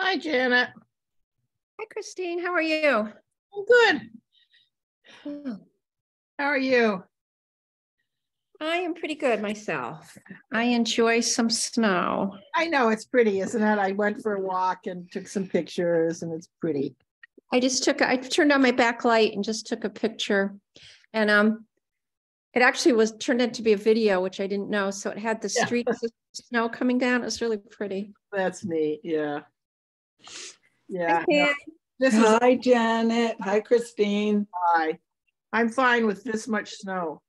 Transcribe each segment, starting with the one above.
Hi, Janet. Hi, Christine. How are you? I'm good. How are you? I am pretty good myself. I enjoy some snow. I know it's pretty, isn't it? I went for a walk and took some pictures, and it's pretty. I turned on my backlight and just took a picture, and it actually was turned into be a video, which I didn't know. So it had the streaks of snow coming down. It was really pretty. That's neat. Yeah. Yeah. Hi, Janet. Hi, Christine. Hi. I'm fine with this much snow.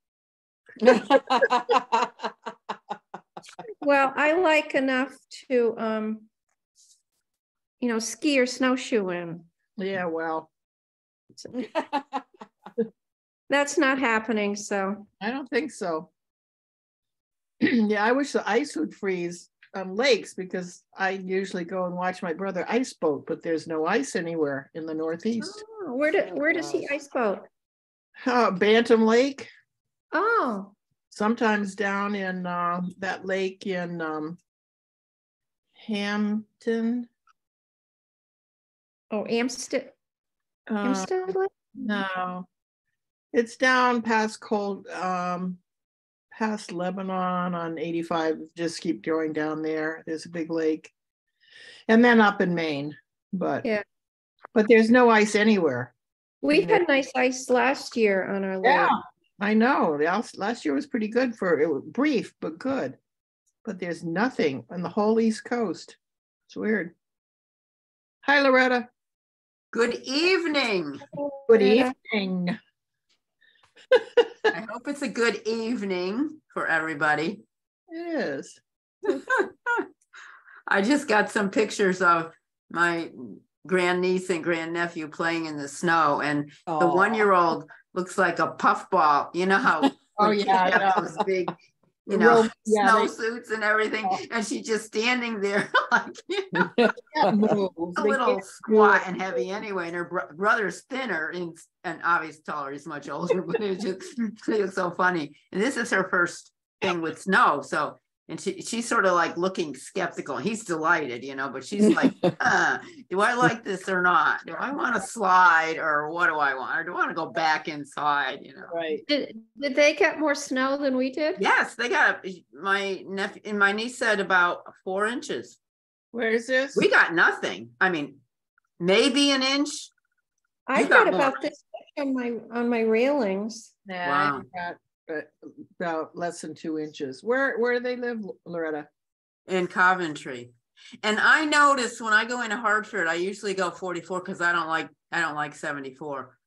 Well, I like enough to, ski or snowshoe in. Yeah, well. That's not happening, so. I don't think so. Yeah, I wish the ice would freeze on lakes, because I usually go and watch my brother ice boat, but there's no ice anywhere in the Northeast. Oh, where does he ice boat? Bantam Lake. Oh. Sometimes down in that lake in Hampton. Oh, Amstead. Amstead Lake? No, it's down past past Lebanon on 85. Just keep going down there. There's a big lake, and then up in Maine. But there's no ice anywhere. We had nice ice last year on our lake. Yeah, I know. Last year was pretty good it was brief but good. But there's nothing on the whole East Coast. It's weird. Hi, Loretta. Good evening. Good evening. I hope it's a good evening for everybody. It is. I just got some pictures of my grandniece and grandnephew playing in the snow, and the 1-year-old looks like a puffball. You know how those big, snow suits and everything, and she's just standing there like a little squat and heavy anyway, and her brother's thinner and obviously taller. He's much older, but it was so funny. And this is her first thing with snow, and she's sort of like looking skeptical. He's delighted, but she's like, do I like this or not? Do I want to slide, or what do I want? Or do I want to go back inside? Right. Did they get more snow than we did? Yes, they got, my nephew and my niece said about 4 inches. Where is this? We got nothing. I mean, maybe an inch. I got about this on my railings. Wow. I got about less than 2 inches. Where do they live, Loretta? In Coventry. And I notice when I go into Hartford, I usually go 44 because I don't like 74.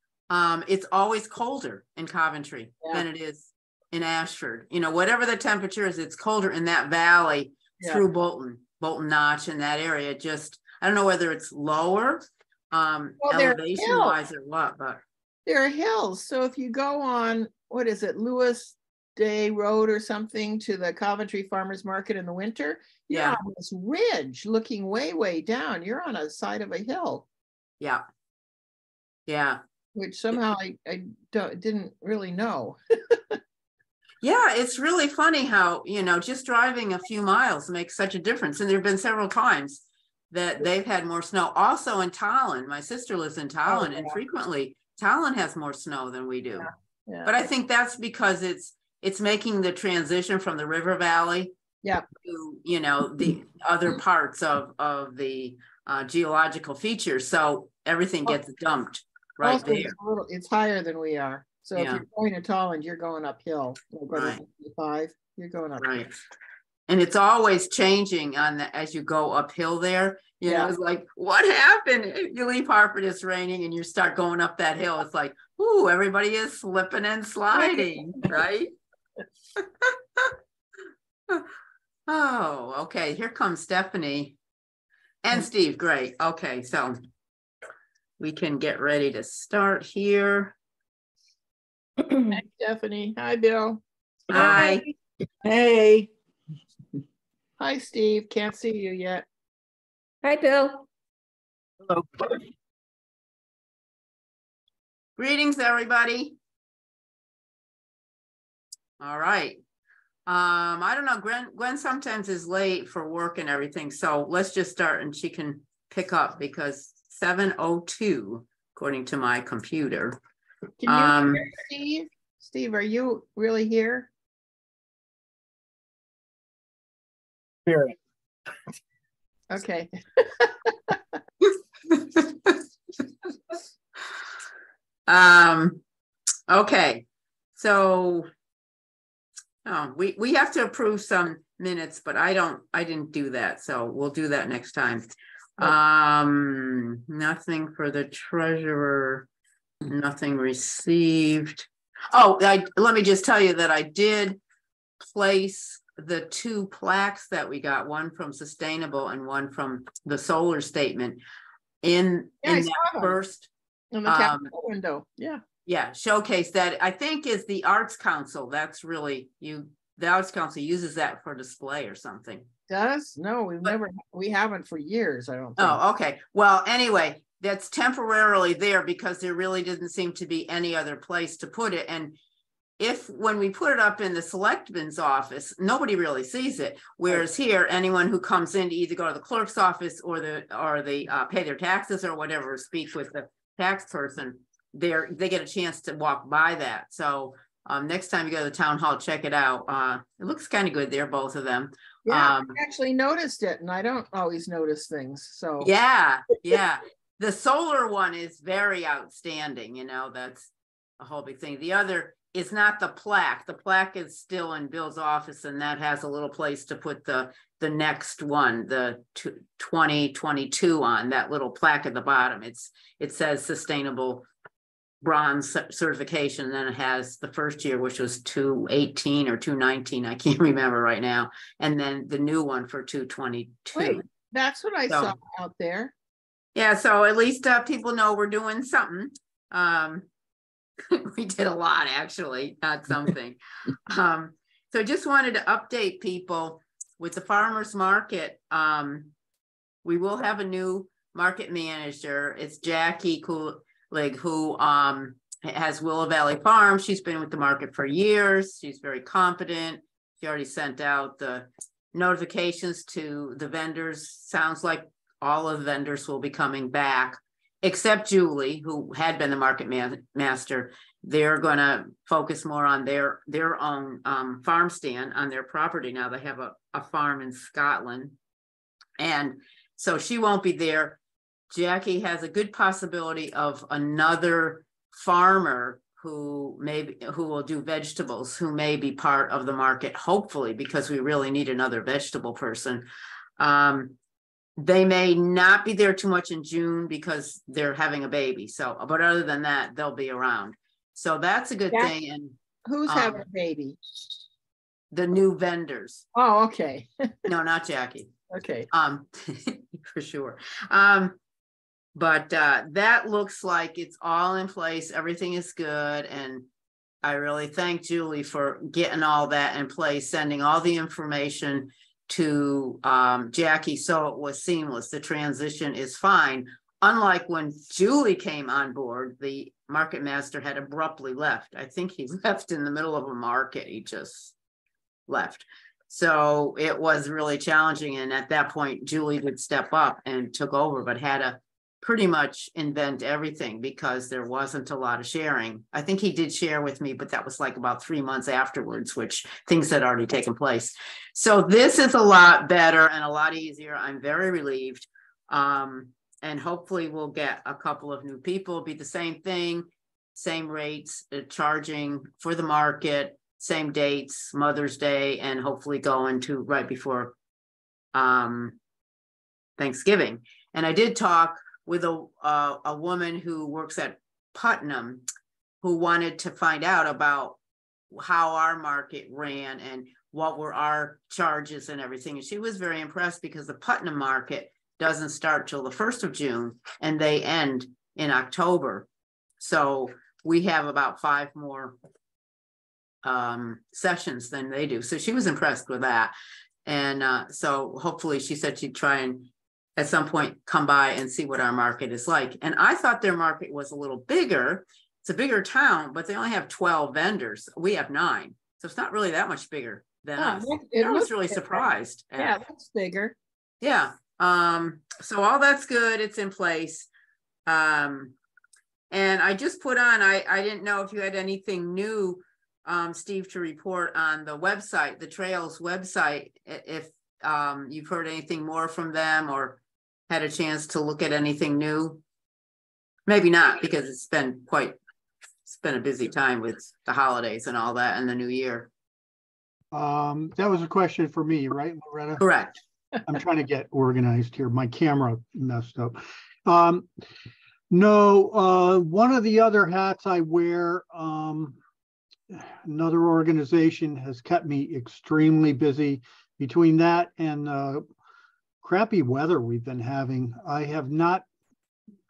It's always colder in Coventry than it is in Ashford. You know, whatever the temperature is, it's colder in that valley through Bolton Notch in that area. Just, I don't know whether it's lower elevation wise or what, but there are hills. So if you go on, what is it, Lewis Day Road or something to the Coventry Farmers Market in the winter, you're on this ridge looking way, way down. You're on a side of a hill. Yeah. Yeah. Which somehow I didn't really know. Yeah, it's really funny how, you know, just driving a few miles makes such a difference. And there have been several times that they've had more snow. Also in Tallinn, my sister lives in Tallinn, and frequently Tallinn has more snow than we do. Yeah. But I think that's because it's making the transition from the river valley to, you know, the other parts of the geological features. So everything gets dumped right also, there. It's higher than we are. So if you're going to Tallinn, you're going uphill. Right. You're going up. Right. And it's always changing as you go uphill there. You know, it's like, what happened? If you leave Hartford, it's raining, and you start going up that hill. It's like, ooh, everybody is slipping and sliding, right? Oh, okay. Here comes Stephanie and Steve. Great. Okay, so we can get ready to start here. Hi, Stephanie. Hi, Bill. Hi. Hey. Hi, Steve. Can't see you yet. Hi, Bill. Hello. Greetings, everybody. All right. I don't know, Gwen sometimes is late for work and everything, so let's just start and she can pick up because 7:02 according to my computer. Can you hear Steve? Steve, are you really here? Hear it. Okay. Okay, so we have to approve some minutes, but I didn't do that, so we'll do that next time. Nothing for the treasurer, nothing received. Oh, let me just tell you that I did place the 2 plaques that we got, one from Sustainable and one from the solar statement in that first in the capital window. Yeah, showcase that I think is the Arts Council. That's really the Arts Council uses that for display or something. Does? No, we haven't for years, I don't think. Oh, okay. Well, anyway, that's temporarily there because there really didn't seem to be any other place to put it. And when we put it up in the selectman's office, nobody really sees it. Whereas here, anyone who comes in to either go to the clerk's office or they pay their taxes or whatever, speak with the tax person, they get a chance to walk by that. So next time you go to the town hall, check it out. It looks kind of good there, both of them. Yeah, I actually noticed it, and I don't always notice things. So yeah. The solar one is very outstanding. You know, that's a whole big thing. The other is not the plaque. The plaque is still in Bill's office, and that has a little place to put the next one, the 2022 on that little plaque at the bottom. It says Sustainable Bronze certification, and then it has the first year, which was 218 or 219, I can't remember right now, and then the new one for 222. Wait, that's what I saw out there. Yeah, so at least people know we're doing something. We did a lot, actually, not something. So just wanted to update people with the farmers market. We will have a new market manager. It's Jackie Kulig, who has Willow Valley Farm. She's been with the market for years. She's very competent. She already sent out the notifications to the vendors. Sounds like all of the vendors will be coming back, except Julie, who had been the market master. They're going to focus more on their own farm stand on their property. Now they have a farm in Scotland, and so she won't be there. Jackie has a good possibility of another farmer who will do vegetables, who may be part of the market, hopefully, because we really need another vegetable person. they may not be there too much in June because they're having a baby. So, but other than that, they'll be around. So that's a good thing. And who's having a baby? The new vendors. Oh, okay. No, not Jackie. Okay. For sure. But that looks like it's all in place. Everything is good. And I really thank Julie for getting all that in place, sending all the information to Jackie, so it was seamless. The transition is fine. Unlike when Julie came on board, the market master had abruptly left. I think he left in the middle of a market. He just left. So it was really challenging. And at that point, Julie did step up and took over, but had to pretty much invent everything because there wasn't a lot of sharing. I think he did share with me, but that was like about 3 months afterwards, which things had already taken place. So this is a lot better and a lot easier. I'm very relieved. And hopefully we'll get a couple of new people. It'll be the same thing, same rates, charging for the market, same dates, Mother's Day, and hopefully going to right before Thanksgiving. And I did talk with a woman who works at Putnam who wanted to find out about how our market ran and what were our charges and everything. And she was very impressed because the Putnam market doesn't start till the 1st of June and they end in October. So we have about 5 more sessions than they do. So she was impressed with that. And so hopefully she said she'd try and at some point come by and see what our market is like. And I thought their market was a little bigger. It's a bigger town, but they only have 12 vendors. We have 9. So it's not really that much bigger than us. I was really surprised. Yeah, that's bigger. Yeah. So all that's good. It's in place. And I just put on, I didn't know if you had anything new, Steve, to report on the website, the Trails website, if you've heard anything more from them or had a chance to look at anything new. Maybe not, because it's been a busy time with the holidays and all that and the new year. That was a question for me, right, Loretta? Correct. I'm trying to get organized here. My camera messed up. No, one of the other hats I wear, another organization has kept me extremely busy. Between that and crappy weather we've been having, I have not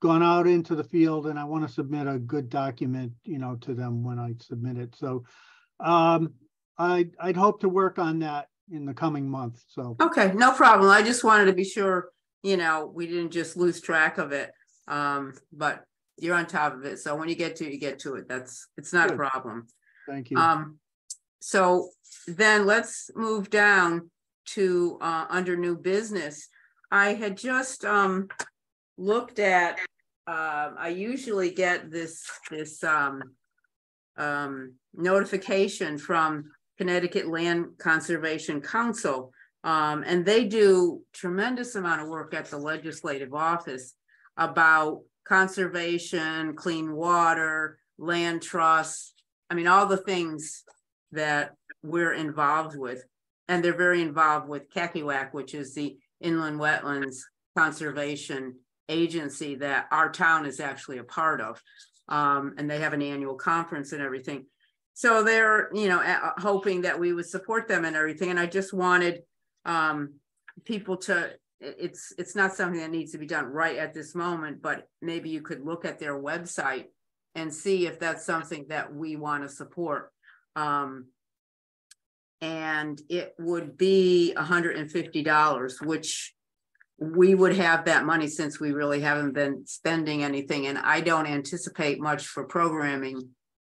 gone out into the field, and I want to submit a good document, to them when I submit it. So I'd hope to work on that in the coming month. So okay, no problem. I just wanted to be sure, we didn't just lose track of it. But you're on top of it. So when you get to it, it's not good. A problem. Thank you. So then let's move down to under new business. I had just looked at, I usually get this notification from Connecticut Land Conservation Council, and they do tremendous amount of work at the legislative office about conservation, clean water, land trusts. I mean, all the things that we're involved with. And they're very involved with CACUAC, which is the Inland Wetlands Conservation Agency that our town is actually a part of. And they have an annual conference and everything. So they're, hoping that we would support them and everything. And I just wanted people to, it's not something that needs to be done right at this moment, but maybe you could look at their website and see if that's something that we want to support. And it would be $150, which we would have that money since we really haven't been spending anything. And I don't anticipate much for programming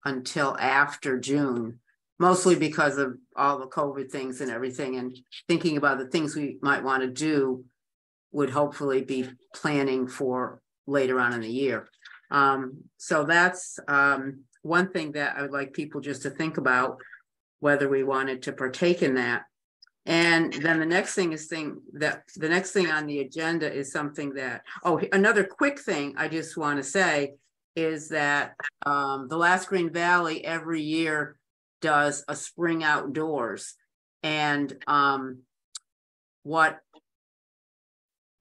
until after June, mostly because of all the COVID things and everything. And thinking about the things we might want to do would hopefully be planning for later on in the year. So that's one thing that I would like people just to think about, whether we wanted to partake in that. And then the next thing on the agenda is something that, another quick thing I just want to say is that the Last Green Valley every year does a spring outdoors. And what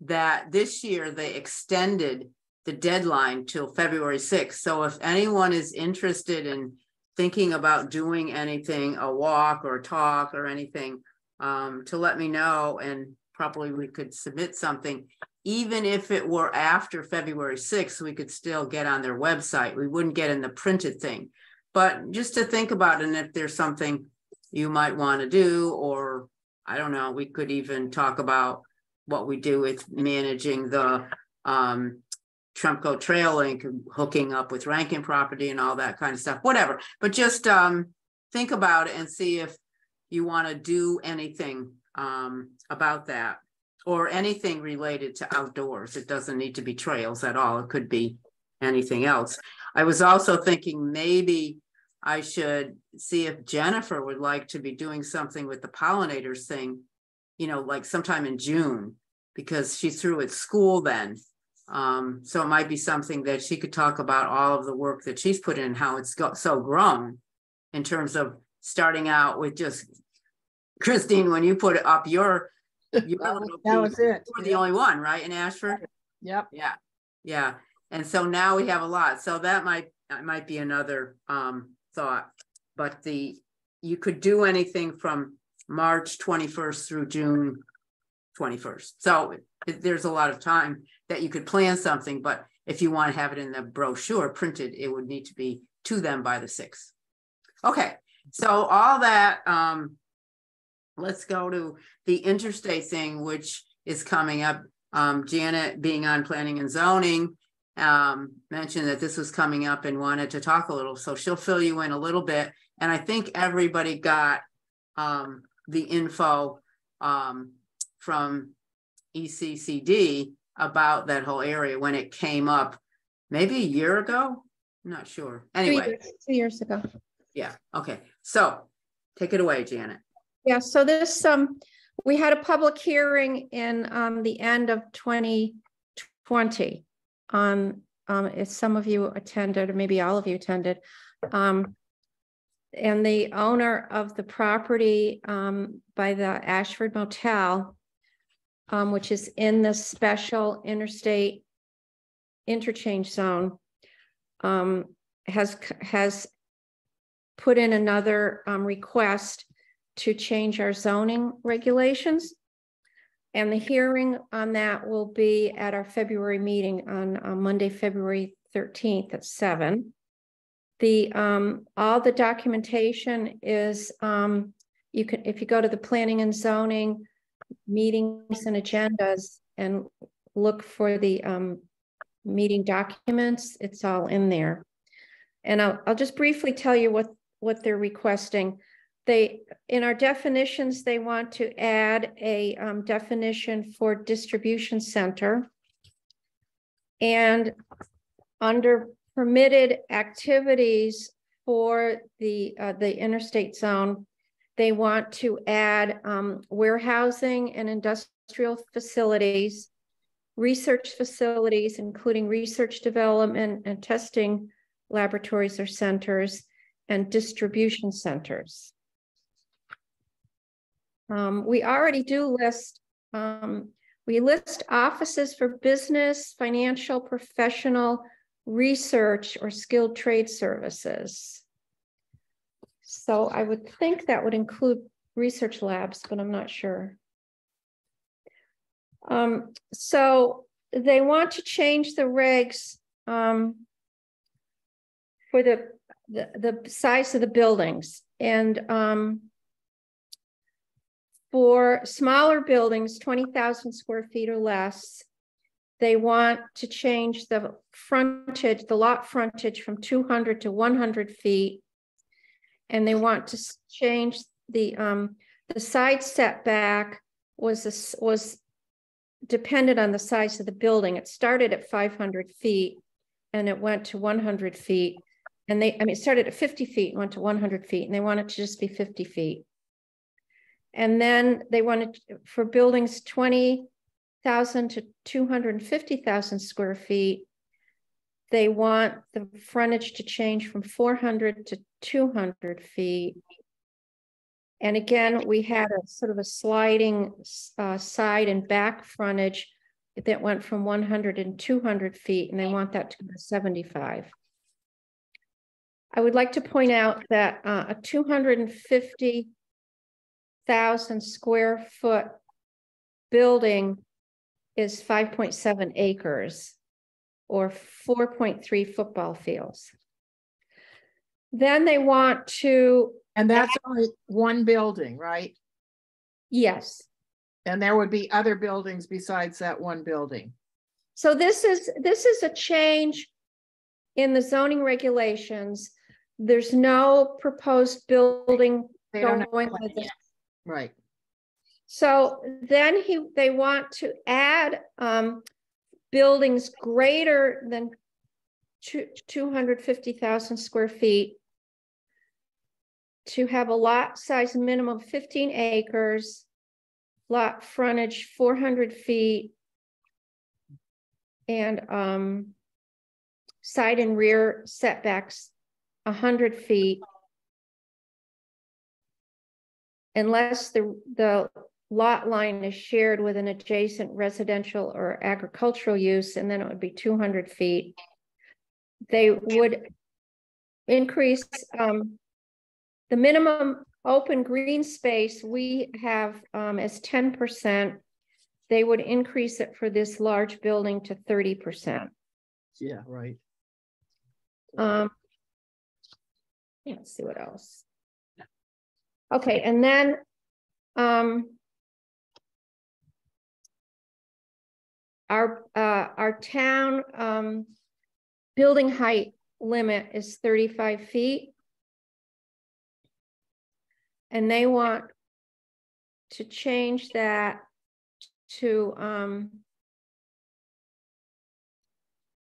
that this year they extended the deadline till February 6th. So if anyone is interested in thinking about doing anything, a walk or a talk or anything, to let me know, and probably we could submit something. Even if it were after February 6th, we could still get on their website. We wouldn't get in the printed thing. But just to think about it, and if there's something you might want to do, or I don't know, we could even talk about what we do with managing the Tremco Trail Link, hooking up with Rankin property and all that kind of stuff, whatever. But just think about it and see if you want to do anything about that, or anything related to outdoors. It doesn't need to be trails at all. It could be anything else. I was also thinking maybe I should see if Jennifer would like to be doing something with the pollinators thing, you know, like sometime in June, because she's through at school then. So it might be something that she could talk about all of the work that she's put in, how it's so grown in terms of starting out with just, Christine, when you put up your that was it. You were the only one, right, in Ashford? Yep. Yeah. And so now we have a lot. So that might be another thought. But you could do anything from March 21st through June 21st. So there's a lot of time that you could plan something. But if you want to have it in the brochure printed, it would need to be to them by the 6th. Okay. So all that. Let's go to the interstate thing, which is coming up. Janet, being on planning and zoning, mentioned that this was coming up and wanted to talk a little. So she'll fill you in a little bit. And I think everybody got the info from ECCD about that whole area when it came up maybe a year ago. I'm not sure. Anyway. 2 years ago. Yeah. Okay. So take it away, Janet. Yeah, so this, we had a public hearing in the end of 2020 on, if some of you attended, or maybe all of you attended, and the owner of the property by the Ashford Motel, which is in the special interstate interchange zone, has put in another request to change our zoning regulations. And the hearing on that will be at our February meeting on Monday, February 13th at 7. All the documentation is, you can, if you go to the planning and zoning meetings and agendas and look for the meeting documents, it's all in there. And I'll just briefly tell you what they're requesting. In our definitions, they want to add a definition for distribution center. And under permitted activities for the interstate zone, they want to add warehousing and industrial facilities, research facilities, including research development and testing laboratories or centers, and distribution centers. We already do list, we list offices for business, financial, professional, research, or skilled trade services. So I would think that would include research labs, but I'm not sure. So they want to change the regs for the size of the buildings. And for smaller buildings, 20,000 square feet or less, they want to change the frontage, the lot frontage from 200 to 100 feet. And they want to change the side setback was dependent on the size of the building. It started at 500 feet and it went to 100 feet. And it started at 50 feet and went to 100 feet, and they want it to just be 50 feet. And then they wanted, for buildings 20,000 to 250,000 square feet, they want the frontage to change from 400 to 200 feet. And again, we had a sort of a sliding side and back frontage that went from 100 and 200 feet, and they want that to go to 75. I would like to point out that a 250,000 square foot building is 5.7 acres or 4.3 football fields. Then they want to, and that's only one building, right? Yes. And there would be other buildings besides that one building. So this is a change in the zoning regulations. There's no proposed building going with this. Right. So then they want to add buildings greater than 250,000 square feet to have a lot size minimum of 15 acres, lot frontage 400 feet, and side and rear setbacks 100 feet, unless the lot line is shared with an adjacent residential or agricultural use, and then it would be 200 feet. They would increase the minimum open green space we have as 10%. They would increase it for this large building to 30%. Yeah, right. Let's see what else. Okay, and then our town building height limit is 35 feet. And they want to change that to,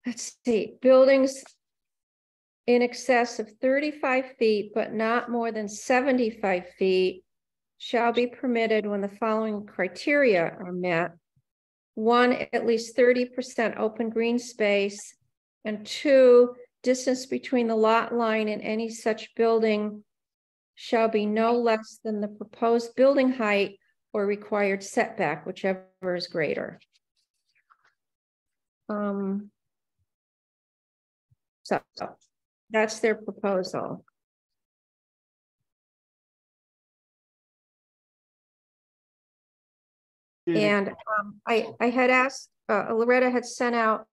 let's see, buildings in excess of 35 feet, but not more than 75 feet shall be permitted when the following criteria are met. 1, at least 30% open green space, and 2, distance between the lot line and any such building shall be no less than the proposed building height or required setback, whichever is greater. So that's their proposal. And I had asked, Loretta had sent out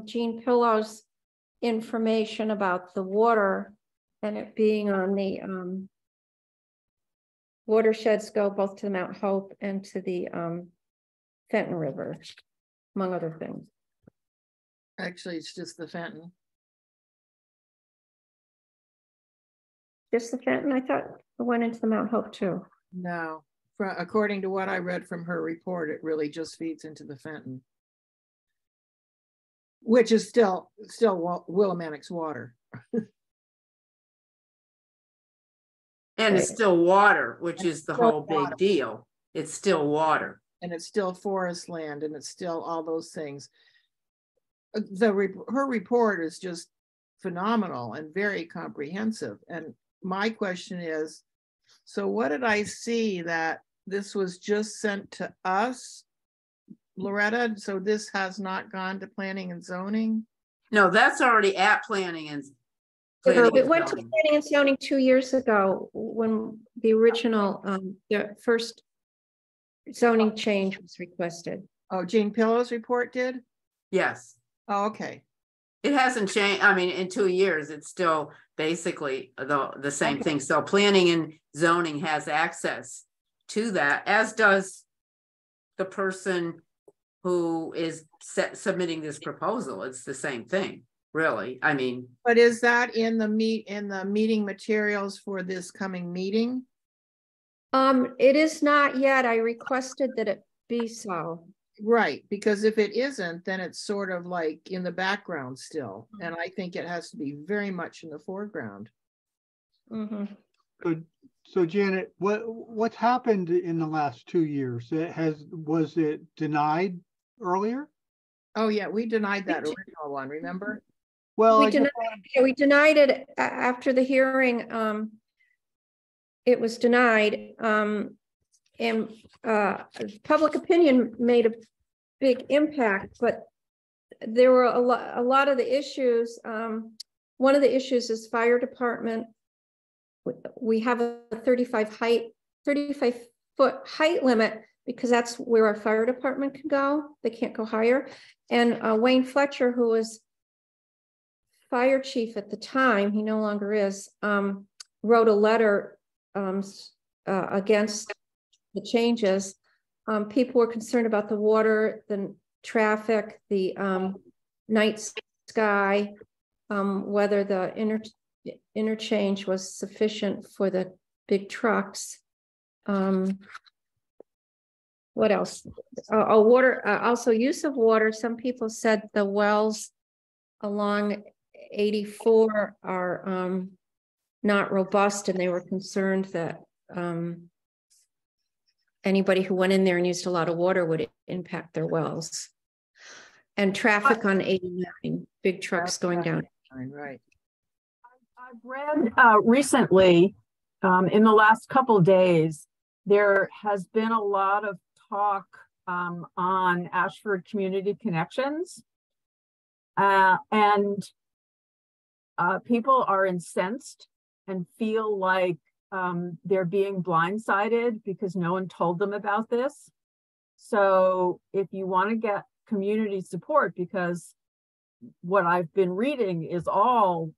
Jean Pillow's information about the water and it being on the watersheds go both to Mount Hope and to the Fenton River, among other things. Actually, it's just the Fenton. Just the Fenton? I thought it went into the Mount Hope too. No, according to what I read from her report, it really just feeds into the Fenton, which is still Willimantic's water. And it's still water, which is the whole big deal. It's still water. And it's still forest land, and it's still all those things. Her report is just phenomenal and very comprehensive. And my question is, so what did I see that this was just sent to us, Loretta? So this has not gone to planning and zoning? No, that's already at planning and it went to planning and zoning 2 years ago when the original, the first zoning change was requested. Oh, Jean Pillow's report did? Yes. Oh, okay. It hasn't changed. I mean, in 2 years, it's still basically the same thing. So planning and zoning has access to that, as does the person who is submitting this proposal. It's the same thing, really. I mean, but is that in the meeting materials for this coming meeting? It is not yet. I requested that it be so. Right, because if it isn't, then it's sort of like in the background still. And I think it has to be very much in the foreground. Mm-hmm. So Janet, what's happened in the last 2 years? Was it denied earlier? Oh yeah, we denied that original one, remember? Well, we denied it after the hearing. It was denied. And public opinion made big impact, but there were a lot of the issues. One of the issues is fire department. We have a 35 foot height limit because that's where our fire department can go. They can't go higher. And Wayne Fletcher, who was fire chief at the time, he no longer is, wrote a letter against the changes. People were concerned about the water, the traffic, the night sky, whether the interchange was sufficient for the big trucks. What else? Water, also use of water. Some people said the wells along 84 are not robust, and they were concerned that anybody who went in there and used a lot of water would impact their wells. And traffic on 89, big trucks going down. Right. I've read recently, in the last couple of days, there has been a lot of talk on Ashford Community Connections, and people are incensed and feel like they're being blindsided because no one told them about this. So if you want to get community support, because what I've been reading is all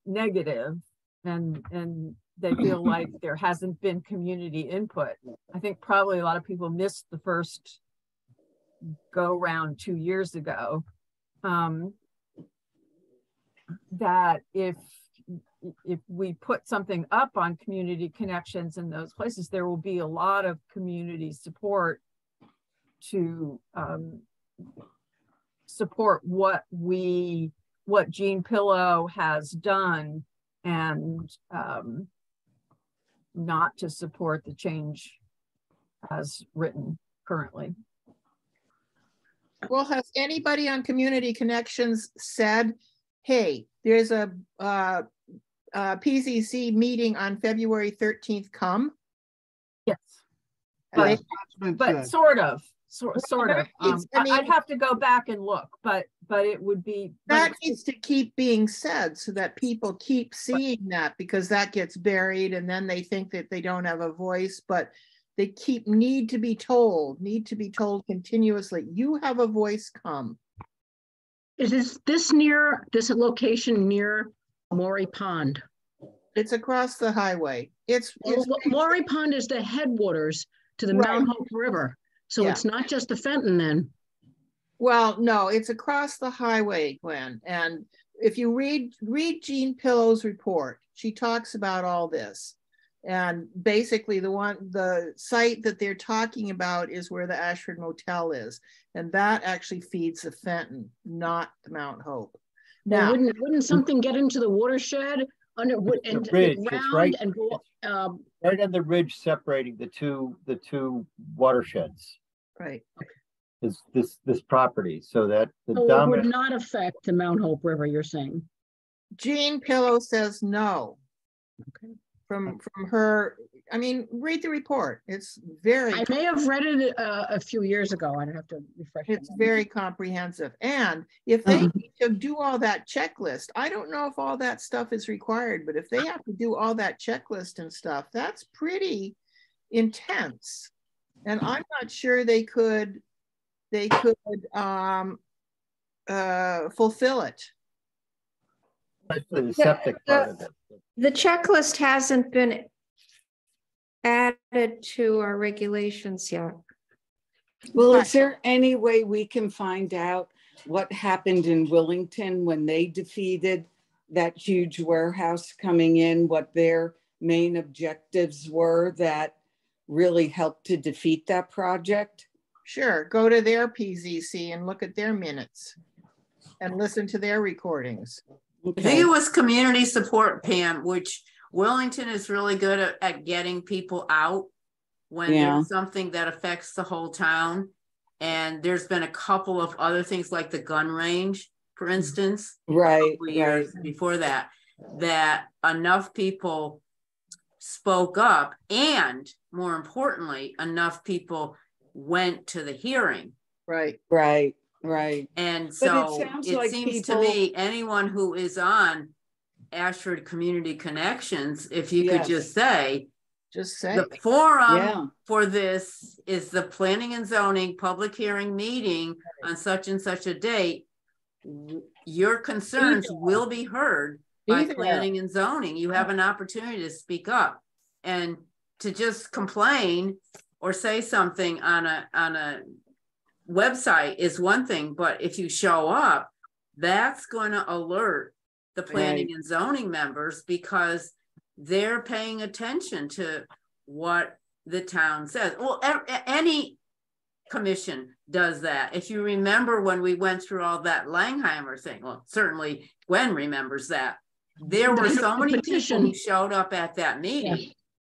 negative, and they feel like there hasn't been community input. I think probably a lot of people missed the first go round 2 years ago. That if we put something up on Community Connections in those places, there will be a lot of community support to support what Jean Pillow has done, and not to support the change as written currently. Well, has anybody on Community Connections said, hey, there's a PCC meeting on February 13th, come? Yes, Yes, but sort of. I'd have to go back and look, but it would be, that needs to keep being said so that people keep seeing that, because that gets buried and then they think that they don't have a voice, but they need to be told continuously, you have a voice, come. Is this near this location near Maury Pond? It's across the highway. It's Maury Pond is the headwaters to the right. Mount Hope River. So yeah. It's not just the Fenton then. Well, no, it's across the highway, Gwen. And if you read Jean Pillow's report, she talks about all this. And basically the site that they're talking about is where the Ashford Motel is. And that actually feeds the Fenton, not the Mount Hope. Now, well, wouldn't something get into the watershed under and the ridge? It's right, and go right on the ridge separating the two watersheds. Right. Is this property, so that the it would not affect the Mount Hope River, you're saying? Jean Pillow says no. Okay. From her, I mean, read the report. It's very. I may have read it a few years ago. I'd have to refresh. It's very comprehensive, and if they need to do all that checklist, I don't know if all that stuff is required, but if they have to do all that checklist and stuff, that's pretty intense, and I'm not sure they could fulfill it. The septic part of it. The checklist hasn't been added to our regulations yet. Well, is there any way we can find out what happened in Willington when they defeated that huge warehouse coming in, what their main objectives were that really helped to defeat that project? Sure, go to their PZC and look at their minutes and listen to their recordings. Okay. I think it was community support, Pam, which Willington is really good at getting people out when there's something that affects the whole town. And there's been a couple of other things like the gun range, for instance, right, years before that enough people spoke up, and more importantly, enough people went to the hearing Right. Right. Right. And But so sounds it like seems people, to me, anyone who is on Ashford Community Connections, if you could yes, just say the forum yeah, for this is the planning and zoning public hearing meeting on such and such a date. Your concerns will be heard by planning and zoning. You have an opportunity to speak up, and to just complain or say something on a website is one thing, but if you show up, that's going to alert the planning right. and zoning members, because they're paying attention to what the town says. Well, any commission does that. If you remember when we went through all that Langheimer thing, well, certainly Gwen remembers that. There were so many people who showed up at that meeting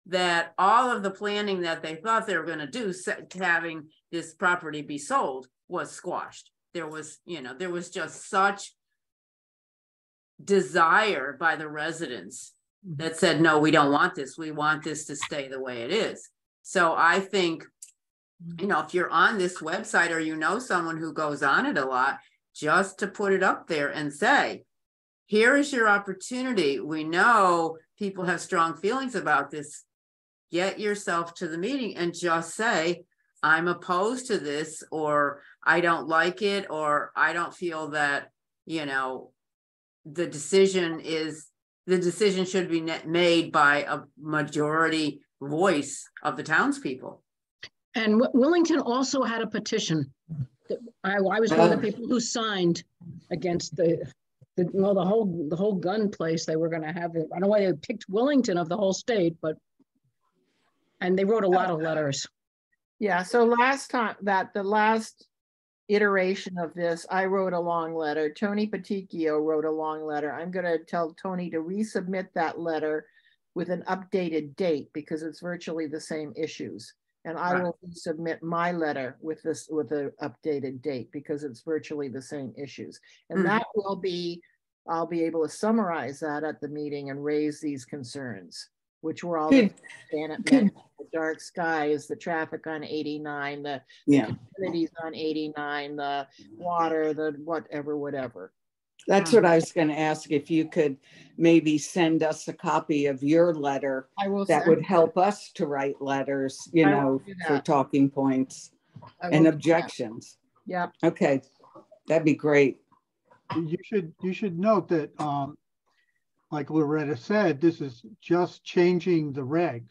that all of the planning that they thought they were going to do, having this property be sold, was squashed. There was, there was just such desire by the residents that said, no, we don't want this. We want this to stay the way it is. So I think, if you're on this website or someone who goes on it a lot, just to put it up there and say, here is your opportunity. We know people have strong feelings about this. Get yourself to the meeting and just say, I'm opposed to this, or I don't like it, or I don't feel that, the decision should be made by a majority voice of the townspeople. And Wellington also had a petition. I was one of the people who signed against the whole gun place. They were going to have it. I don't know why they picked Wellington of the whole state, and they wrote a lot of letters. Yeah. So the last iteration of this, I wrote a long letter. Tony Paticchio wrote a long letter. I'm going to tell Tony to resubmit that letter with an updated date, because it's virtually the same issues. And I will submit my letter with an updated date, because it's virtually the same issues. And that will be, I'll be able to summarize that at the meeting and raise these concerns, which were all the dark skies, the traffic on 89, the communities on 89, the water, the whatever. That's what I was going to ask, if you could maybe send us a copy of your letter. That would help us to write letters, for talking points and objections. Yeah. Okay. That'd be great. You should note that, like Loretta said, this is just changing the regs,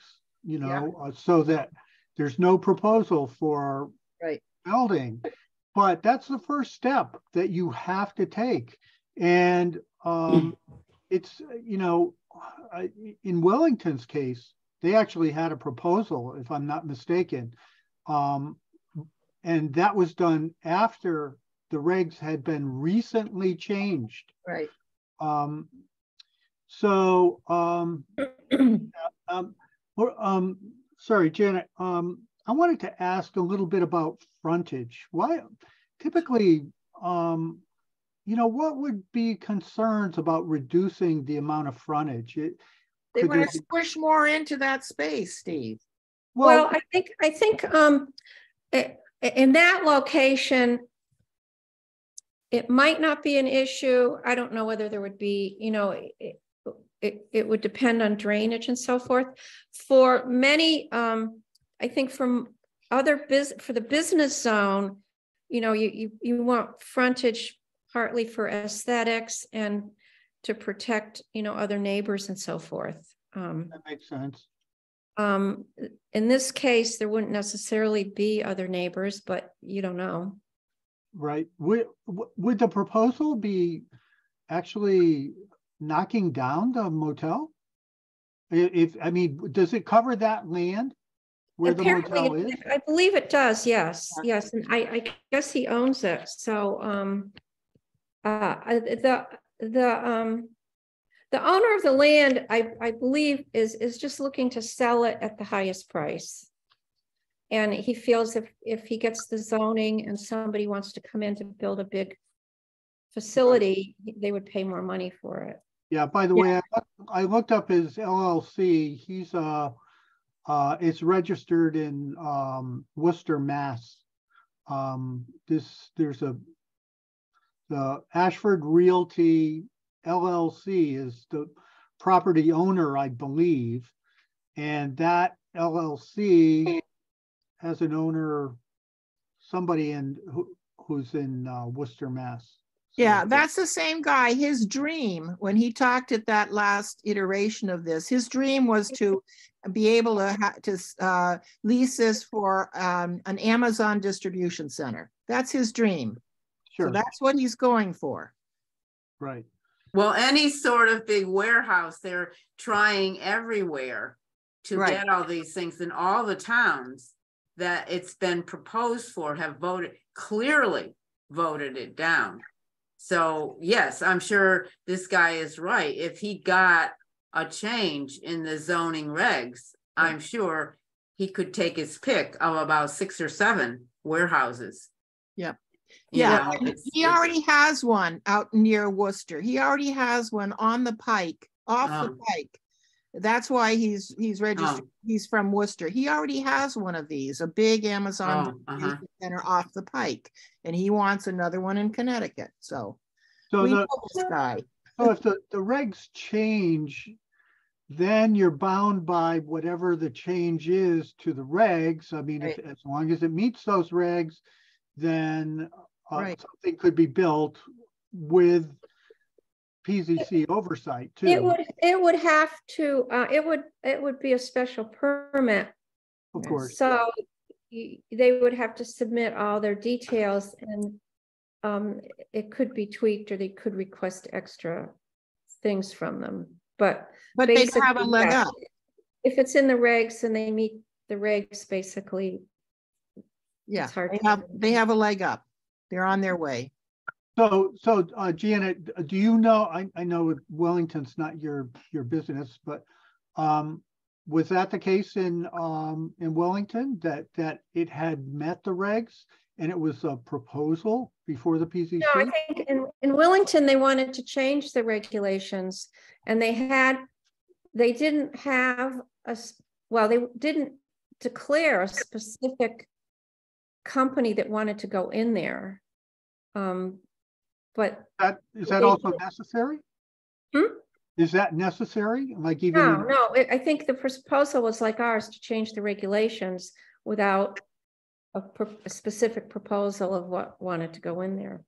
so that there's no proposal for building. But that's the first step that you have to take. And it's, in Wellington's case, they actually had a proposal, if I'm not mistaken. And that was done after the regs had been recently changed. Right. Sorry, Janet, I wanted to ask a little bit about frontage. Why, typically, what would be concerns about reducing the amount of frontage? They want to squish more into that space, Steve. Well, I think in that location, it might not be an issue. I don't know whether there would be, it would depend on drainage and so forth. For many, I think for the business zone, you want frontage partly for aesthetics and to protect, other neighbors and so forth. That makes sense. In this case, there wouldn't necessarily be other neighbors, but you don't know. Right. Would the proposal be actually knocking down the motel? Does it cover that land where Apparently, the motel is? I believe it does. Yes. And I guess he owns it. So, the owner of the land, I believe, is just looking to sell it at the highest price. And he feels if he gets the zoning and somebody wants to come in to build a big facility, they would pay more money for it. Yeah, by the way, I looked up his LLC. He's it's registered in Worcester, Mass. There's the Ashford Realty LLC is the property owner, I believe, and that LLC has an owner, somebody who's in Worcester, Mass. So, yeah, that's the same guy. His dream, when he talked at that last iteration of this, his dream was to be able to lease this for an Amazon distribution center. That's his dream. sure. So that's what he's going for. Right. Well, any sort of big warehouse, they're trying everywhere to Right. get all these things, and all the towns that it's been proposed for have clearly voted it down. So yes, I'm sure this guy is right. If he got a change in the zoning regs, I'm sure he could take his pick of about 6 or 7 warehouses. Yep. Yeah, he already has one out near Worcester. He already has one on the Pike, off the Pike. That's why he's registered. He's from Worcester. He already has one of these, a big Amazon distribution center off the Pike, and he wants another one in Connecticut. So we know this guy. So if the regs change, then you're bound by whatever the change is to the regs. I mean, as long as it meets those regs, then something could be built with PZC oversight too. It would have to, it would be a special permit. Of course. So they would have to submit all their details, and it could be tweaked, or they could request extra things from them. But they'd have a leg up. If it's in the regs and they meet the regs, basically. Yeah, they have a leg up. They're on their way. So Janet, do you know, I know Wellington's not your business, but was that the case in Wellington, that it had met the regs and it was a proposal before the PZC? No, I think in Wellington, they wanted to change the regulations, and they didn't declare a specific company that wanted to go in there. But is that also necessary? Is that necessary? Like even no, I think the proposal was like ours, to change the regulations without a specific proposal of what wanted to go in there.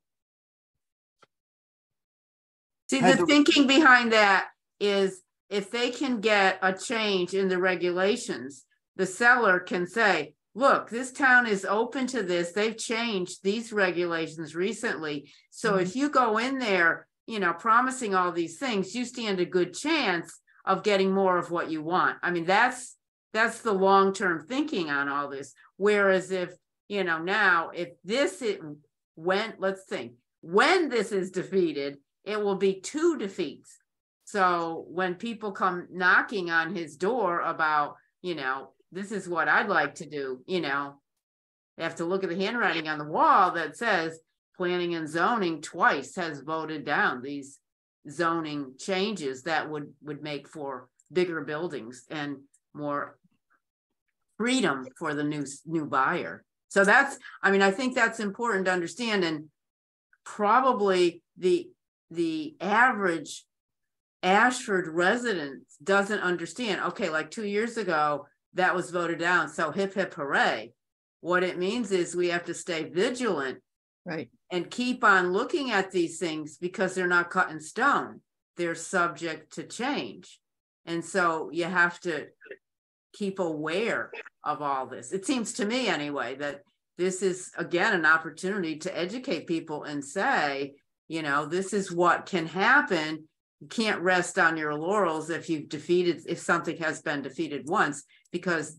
See, the thinking behind that is, if they can get a change in the regulations, the seller can say, look, this town is open to this. They've changed these regulations recently. So if you go in there, promising all these things, you stand a good chance of getting more of what you want. I mean, that's the long-term thinking on all this. Whereas if, now if let's think, when this is defeated, it will be 2 defeats. So when people come knocking on his door about, this is what I'd like to do, they have to look at the handwriting on the wall that says planning and zoning twice has voted down these zoning changes that would make for bigger buildings and more freedom for the new buyer. So I think that's important to understand. And probably the average Ashford resident doesn't understand, okay, like 2 years ago, that was voted down, so hip, hip, hooray. What it means is we have to stay vigilant, right, and keep on looking at these things, because they're not cut in stone. They're subject to change. And so you have to keep aware of all this. It seems to me anyway, that this is, again, an opportunity to educate people and say, this is what can happen. You can't rest on your laurels if something has been defeated once, because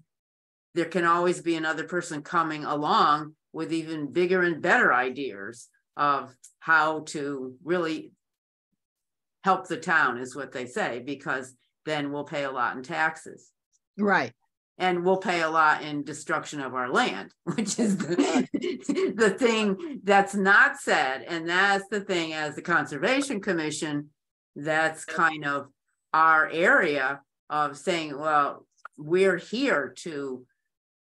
there can always be another person coming along with even bigger and better ideas of how to really help the town, is what they say, because then we'll pay a lot in taxes. Right. And we'll pay a lot in destruction of our land, which is the thing that's not said. And that's the thing, as the Conservation Commission, that's kind of our area of saying, well, we're here to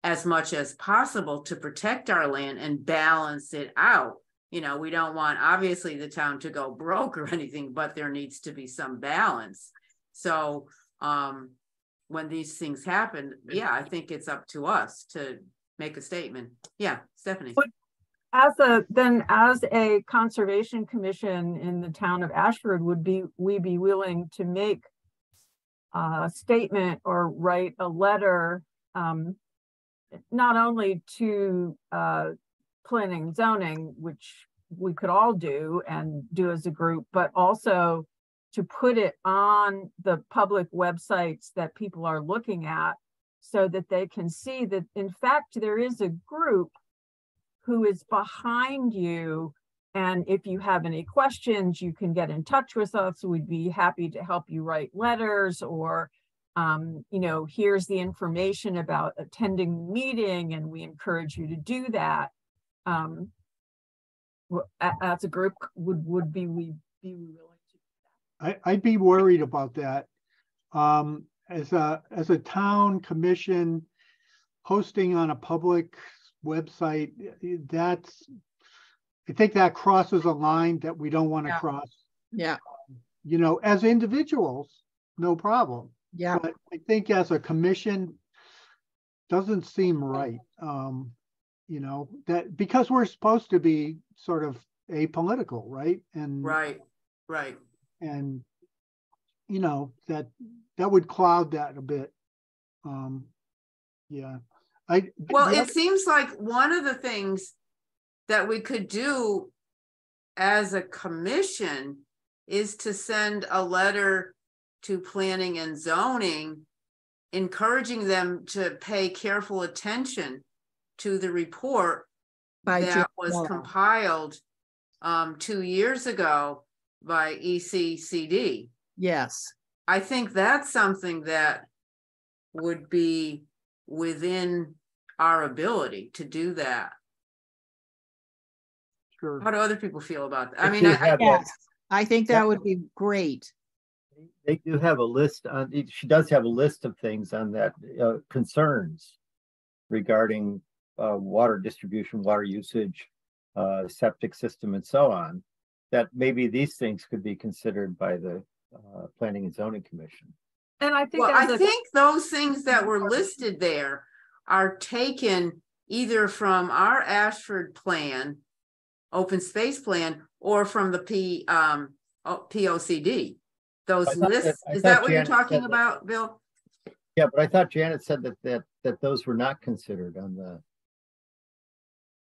as much as possible to protect our land and balance it out. You know, we don't want obviously the town to go broke or anything, but there needs to be some balance. So when these things happen, yeah, I think it's up to us to make a statement. Yeah, Stephanie. As a conservation commission in the town of Ashford, we be willing to make a statement or write a letter, not only to planning and zoning, which we could all do and do as a group, but also to put it on the public websites that people are looking at so that they can see that, in fact, there is a group who is behind you. And if you have any questions, you can get in touch with us. We'd be happy to help you write letters, or, you know, here's the information about attending the meeting, and we encourage you to do that. As a group, would we be willing to? I'd be worried about that. As a town commission posting on a public website, I think that crosses a line that we don't want to cross. Yeah. You know, as individuals, no problem. Yeah. But I think as a commission, doesn't seem right. You know, that because we're supposed to be sort of apolitical, right? And right. And you know, that would cloud that a bit. Yeah. It seems like one of the things that we could do as a commission is to send a letter to planning and zoning, encouraging them to pay careful attention to the report that was compiled 2 years ago by ECCD. Yes. I think that's something that would be within our ability to do that. Sure. How do other people feel about that? I think that would be great. They do have a list on, she does have a list of things on that, concerns regarding water distribution, water usage, septic system, and so on, that maybe these things could be considered by the Planning and Zoning Commission. And I think I think those things that were listed there are taken either from our Ashford plan, open space plan, or from the POCD. Those lists, is that what you're talking about, Bill? Yeah, but I thought Janet said that those were not considered on the.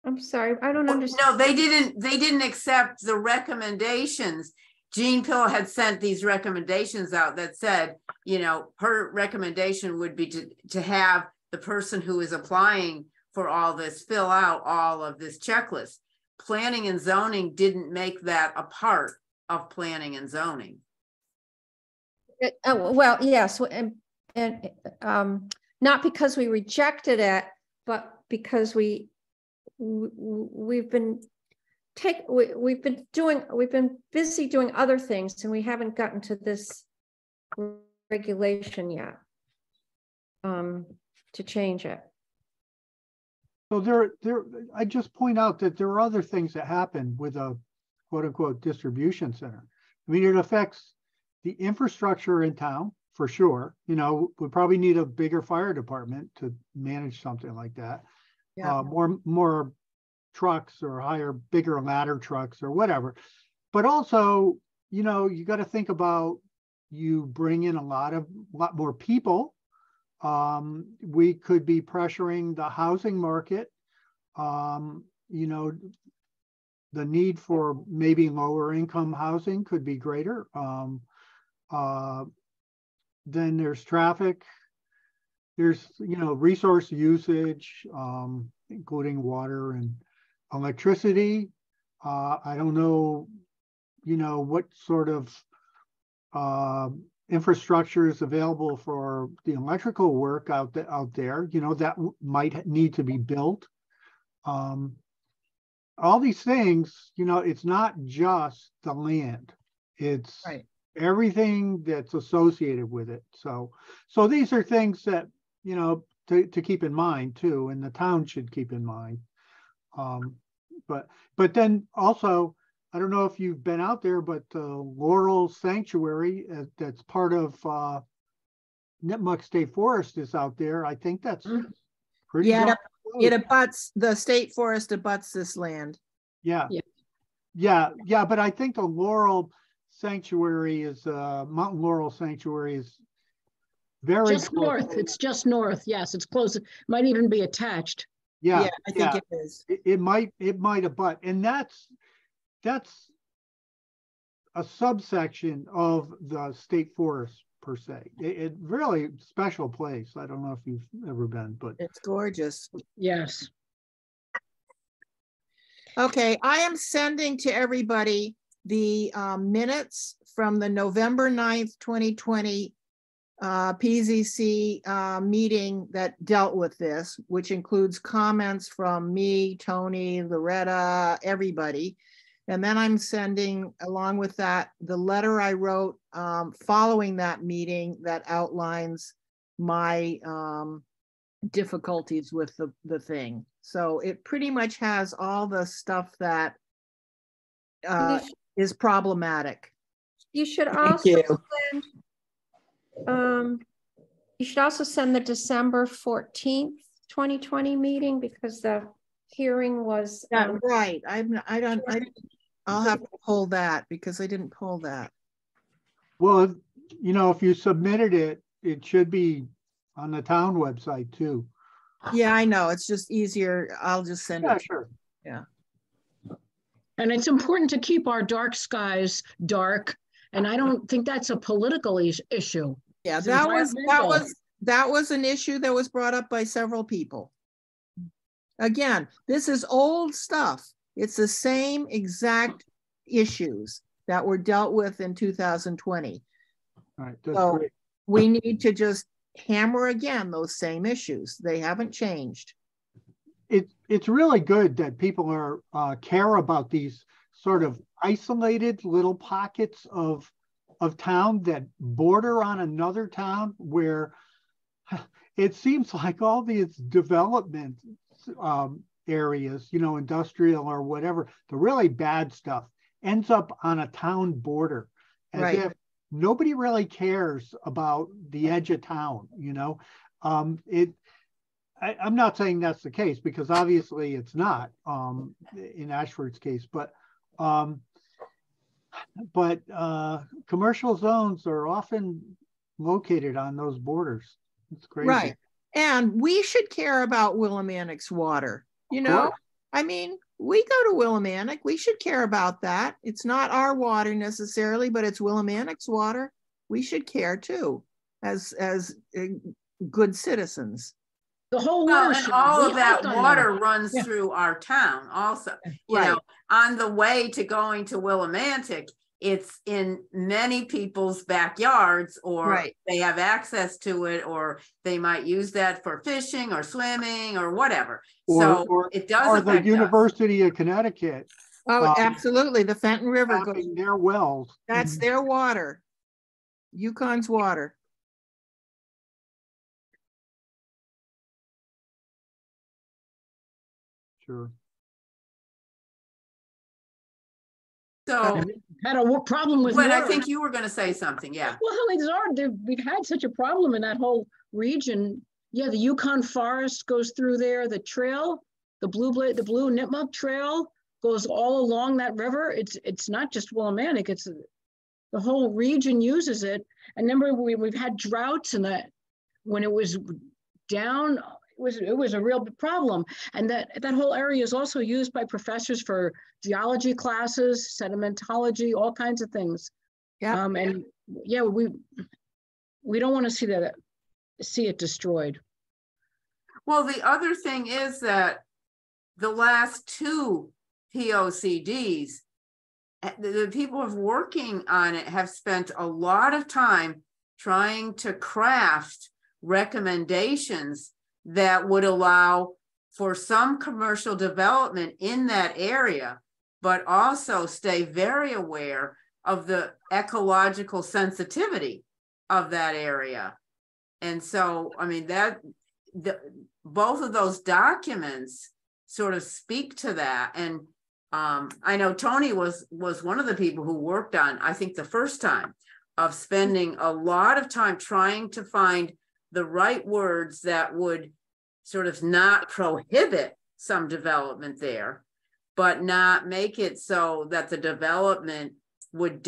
I'm sorry, I don't understand. No, they didn't accept the recommendations. Jean Pill had sent these recommendations out that said, you know, her recommendation would be to have the person who is applying for all this fill out all of this checklist. Planning and zoning didn't make that a part of planning and zoning. Well, yes, and not because we rejected it, but because we've been busy doing other things, and we haven't gotten to this regulation yet to change it. So I just point out that there are other things that happen with a quote unquote distribution center. I mean, it affects the infrastructure in town for sure. You know, we probably need a bigger fire department to manage something like that. Yeah. More trucks, or bigger ladder trucks or whatever. But also, you know, you got to think about, you bring in a lot more people. We could be pressuring the housing market. You know, the need for maybe lower income housing could be greater. Then there's traffic. There's, you know, resource usage, including water and electricity. I don't know, you know, what sort of infrastructure is available for the electrical work out there, you know, that might need to be built. All these things, you know, it's not just the land, it's everything that's associated with it. So these are things that, you know, to keep in mind too, and the town should keep in mind. But then also, I don't know if you've been out there, but Laurel Sanctuary, that's part of Nipmuc State Forest, is out there. I think that's pretty. Yeah, it abuts, the state forest abuts this land. Yeah. But I think the Laurel Sanctuary is Mountain Laurel Sanctuary is very just north. It's just north. Yes, it's close. It might even be attached. Yeah, I think it is. It might abut, and that's a subsection of the state forest per se. It really special place. I don't know if you've ever been, but it's gorgeous. Yes. Okay, I am sending to everybody the minutes from the November 9th, 2020 PZC meeting that dealt with this, which includes comments from me, Tony, Loretta, everybody. And then I'm sending, along with that, the letter I wrote following that meeting that outlines my difficulties with the thing. So it pretty much has all the stuff that is problematic. You should also send, you should also send the December 14th, 2020 meeting, because the hearing was right. I'll have to pull that because I didn't pull that. Well, you know, if you submitted it, it should be on the town website too. Yeah, I know. It's just easier. I'll just send it. Sure. Yeah. And it's important to keep our dark skies dark. And I don't think that's a political issue. Yeah, that was an issue that was brought up by several people. Again, this is old stuff. It's the same exact issues that were dealt with in 2020. All right, that's so great. We need to just hammer again those same issues. They haven't changed. It's really good that people are care about these sort of isolated little pockets of town that border on another town, where it seems like all these development areas, you know, industrial or whatever, the really bad stuff ends up on a town border, as if nobody really cares about the edge of town, you know. I'm not saying that's the case, because obviously it's not in Ashford's case, but commercial zones are often located on those borders. It's crazy. Right. And we should care about Willimantic's water. You know, I mean, we go to Willimantic, we should care about that. It's not our water necessarily, but it's Willimantic's water. We should care too, as good citizens. The whole and all of that water runs through our town also. You know, on the way to going to Willimantic, it's in many people's backyards, or they have access to it, or they might use that for fishing or swimming or whatever. So it does affect the University of Connecticut. Oh, absolutely. The Fenton River goes their wells. That's their water. Yukon's water. Sure. So had a problem with water. I think you were going to say something. Yeah. Well, we've had such a problem in that whole region. Yeah, the Yukon Forest goes through there. The trail, the blue Nipmuc Trail goes all along that river. It's not just Willimantic. It's the whole region uses it. And remember, we've had droughts, and that when it was down, it was a real problem. And that whole area is also used by professors for geology classes, sedimentology, all kinds of things. Yeah. And yeah, we don't want to see it destroyed. Well, the other thing is that the last two POCDs, the people who are working on it have spent a lot of time trying to craft recommendations that would allow for some commercial development in that area, but also stay very aware of the ecological sensitivity of that area. And so, I mean, both of those documents sort of speak to that. And I know Tony was one of the people who worked on, I think the first time, of spending a lot of time trying to find the right words that would sort of not prohibit some development there, but not make it so that the development would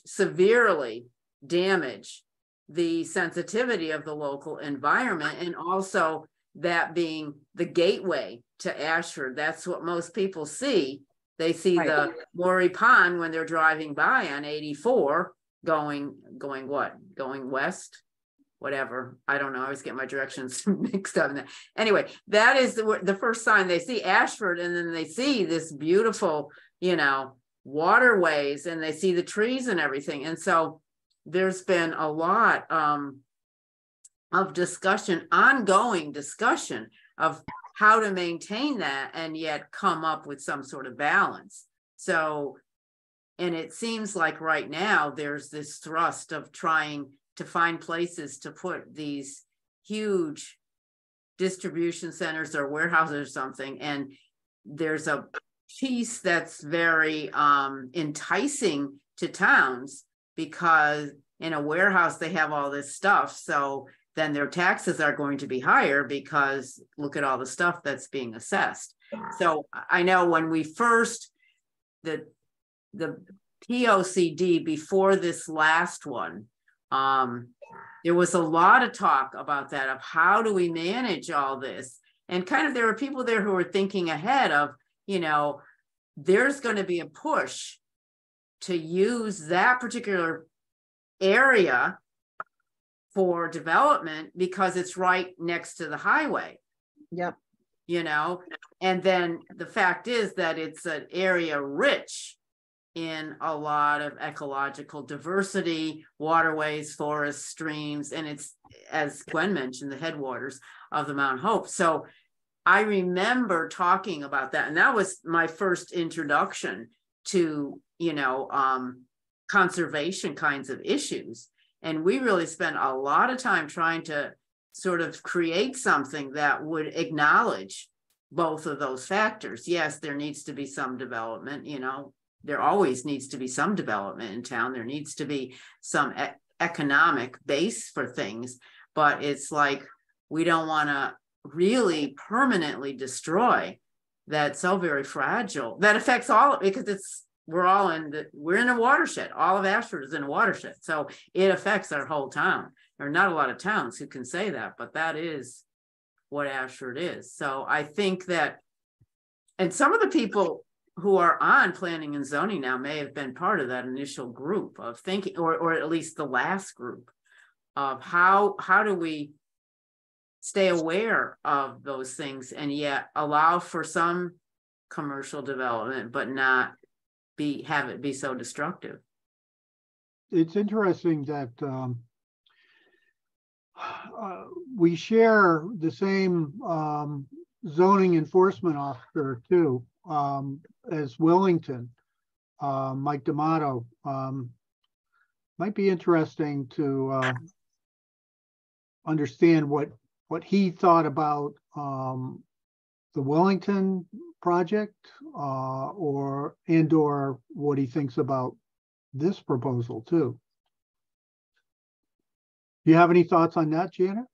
severely damage the sensitivity of the local environment, and also that being the gateway to Ashford. That's what most people see. They see the Maury Pond when they're driving by on 84 going west, whatever. I don't know. I always get my directions mixed up. Anyway, that is the first sign they see Ashford, and then they see this beautiful, waterways, and they see the trees and everything. And so there's been a lot of discussion, ongoing discussion of how to maintain that and yet come up with some sort of balance. So, and it seems like right now there's this thrust of trying to find places to put these huge distribution centers or warehouses or something. And there's a piece that's very enticing to towns, because in a warehouse they have all this stuff, so then their taxes are going to be higher because look at all the stuff that's being assessed. So I know when we first, the POCD before this last one, there was a lot of talk about that, of how do we manage all this? And kind of there were people there who were thinking ahead of, there's going to be a push to use that particular area for development because it's right next to the highway. Yep. And then the fact is that it's an area rich in a lot of ecological diversity, waterways, forests, streams, and it's, as Gwen mentioned, the headwaters of the Mount Hope. So I remember talking about that, and that was my first introduction to, conservation kinds of issues. And we really spent a lot of time trying to sort of create something that would acknowledge both of those factors. Yes, there needs to be some development, there always needs to be some development in town. There needs to be some economic base for things, but it's like, we don't want to really permanently destroy that so very fragile, that affects all, because we're in a watershed. All of Ashford is in a watershed. So it affects our whole town. There are not a lot of towns who can say that, but that is what Ashford is. So I think that, and some of the people who are on planning and zoning now may have been part of that initial group of thinking, or at least the last group of how do we stay aware of those things and yet allow for some commercial development, but not have it be so destructive. It's interesting that we share the same zoning enforcement officer too, as Wellington, Mike D'Amato. Might be interesting to understand what he thought about the Wellington project, or what he thinks about this proposal too. Do you have any thoughts on that, Janet?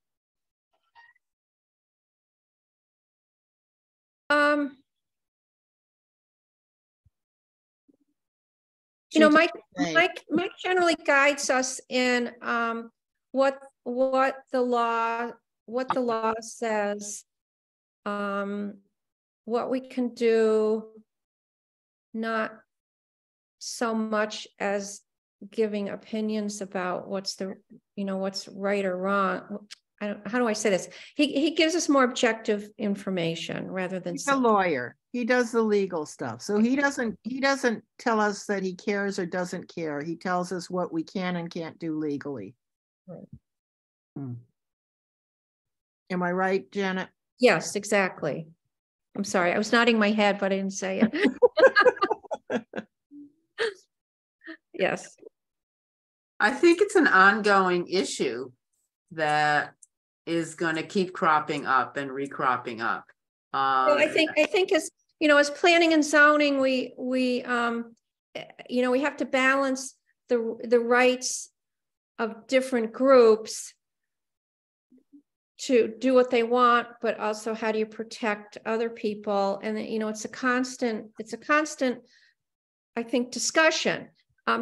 Mike generally guides us in what the law says, what we can do, not so much as giving opinions about what's right or wrong. How do I say this? He gives us more objective information rather than a lawyer. He does the legal stuff. So he doesn't tell us that he cares or doesn't care. He tells us what we can and can't do legally. Right. Am I right, Janet? Yes, exactly. I'm sorry. I was nodding my head, but I didn't say it. Yes. I think it's an ongoing issue that is going to keep cropping up and recropping up. Well, I think as as planning and zoning, we have to balance the rights of different groups to do what they want, but also how do you protect other people? And it's a constant, I think, discussion.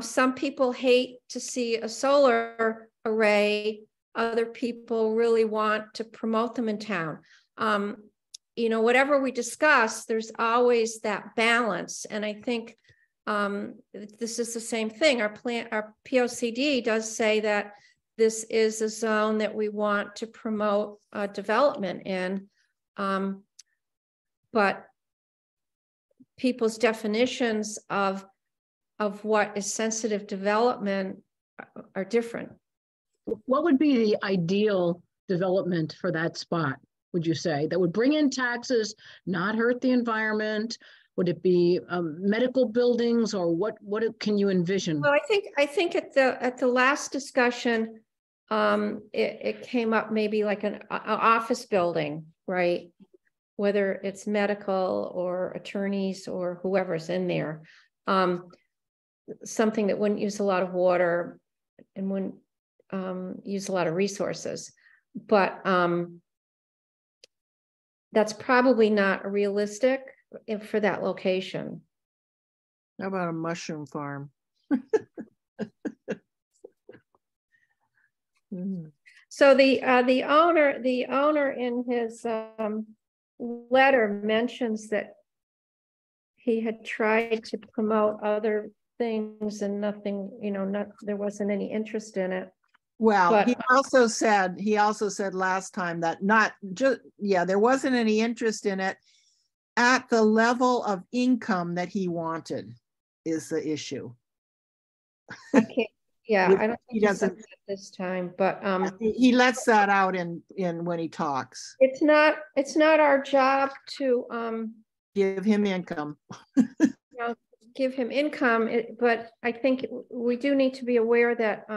Some people hate to see a solar array. Other people really want to promote them in town. Whatever we discuss, there's always that balance. And I think this is the same thing. Our POCD does say that this is a zone that we want to promote development in. But people's definitions of what is sensitive development are different. What would be the ideal development for that spot, would you say, that would bring in taxes, not hurt the environment? Would it be medical buildings, or what can you envision? Well, I think at the last discussion, it came up maybe like an office building, right? Whether it's medical or attorneys or whoever's in there, something that wouldn't use a lot of water and wouldn't use a lot of resources. But that's probably not realistic for that location. How about a mushroom farm? So the owner in his letter mentions that he had tried to promote other things and nothing, there wasn't any interest in it. Well, but, he also said last time that there wasn't any interest in it at the level of income that he wanted is the issue. I can't. Yeah, I don't think he doesn't this time, but he lets that out in when he talks. It's not our job to give him income. Give him income, but I think we do need to be aware that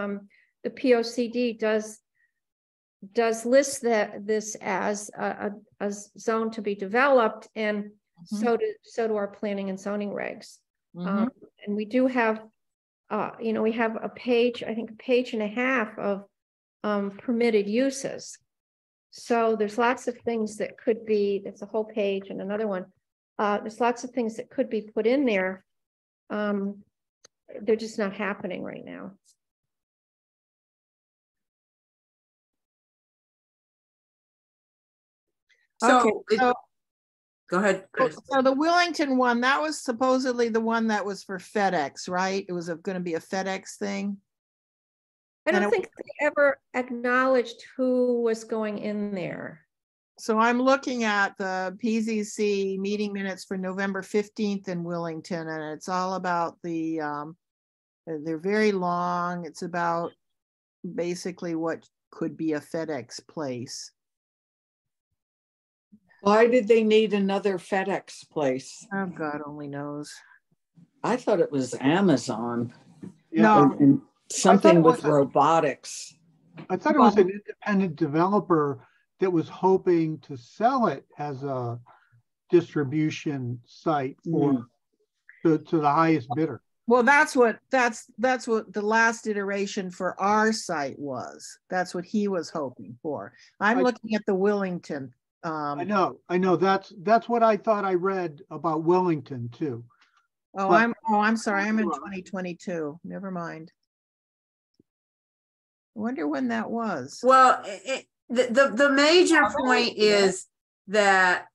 the POCD does list this as a zone to be developed, and so do our planning and zoning regs. And we do have we have a page, I think a page and a half of permitted uses. So there's lots of things that could be, it's a whole page and another one. There's lots of things that could be put in there. They're just not happening right now. So, go ahead, Chris. So the Willington one, that was supposedly the one that was for FedEx, right? It was going to be a FedEx thing. I don't think they ever acknowledged who was going in there. So I'm looking at the PZC meeting minutes for November 15th in Willington, and it's all about they're very long. It's about basically what could be a FedEx place. Why did they need another FedEx place? Oh, God only knows. I thought it was Amazon. Yeah. No, and something with robotics. I thought it was an independent developer that was hoping to sell it as a distribution site for to the highest bidder. Well, that's what the last iteration for our site was. That's what he was hoping for. I'm looking at the Willington. I know. That's what I thought I read about Willington too. Oh, I'm sorry. I'm in 2022. Never mind. I wonder when that was. Well, the major point is that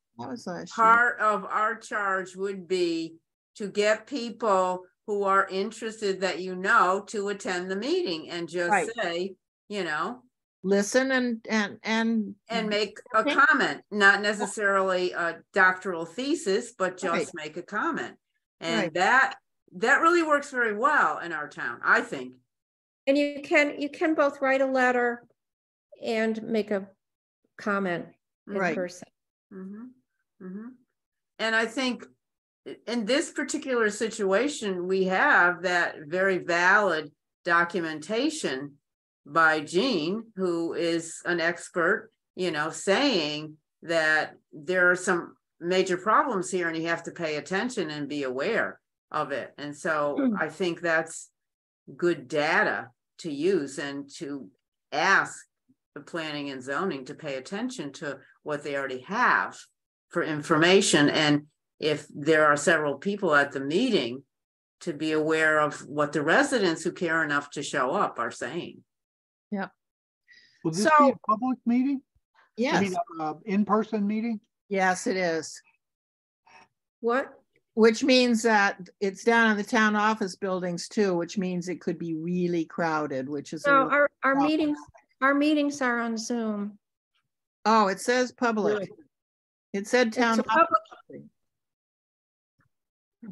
part of our charge would be to get people who are interested to attend the meeting and just say, listen and make a comment, not necessarily a doctoral thesis, but just make a comment. And that really works very well in our town, I think. And you can both write a letter and make a comment in person. And I think in this particular situation, we have that very valid documentation by Jean, who is an expert you know, saying that there are some major problems here and you have to pay attention and be aware of it. And so I think that's good data to use and to ask the planning and zoning to pay attention to what they already have for information. And if there are several people at the meeting, to be aware of what the residents who care enough to show up are saying. Yeah. Will this be a public meeting? Yes. I mean, in-person meeting? Yes, it is. What? Which means that it's down in the town office buildings too, which means it could be really crowded, which is No, our meetings are on Zoom. Oh, it says public. Really? It said town It's a public. office.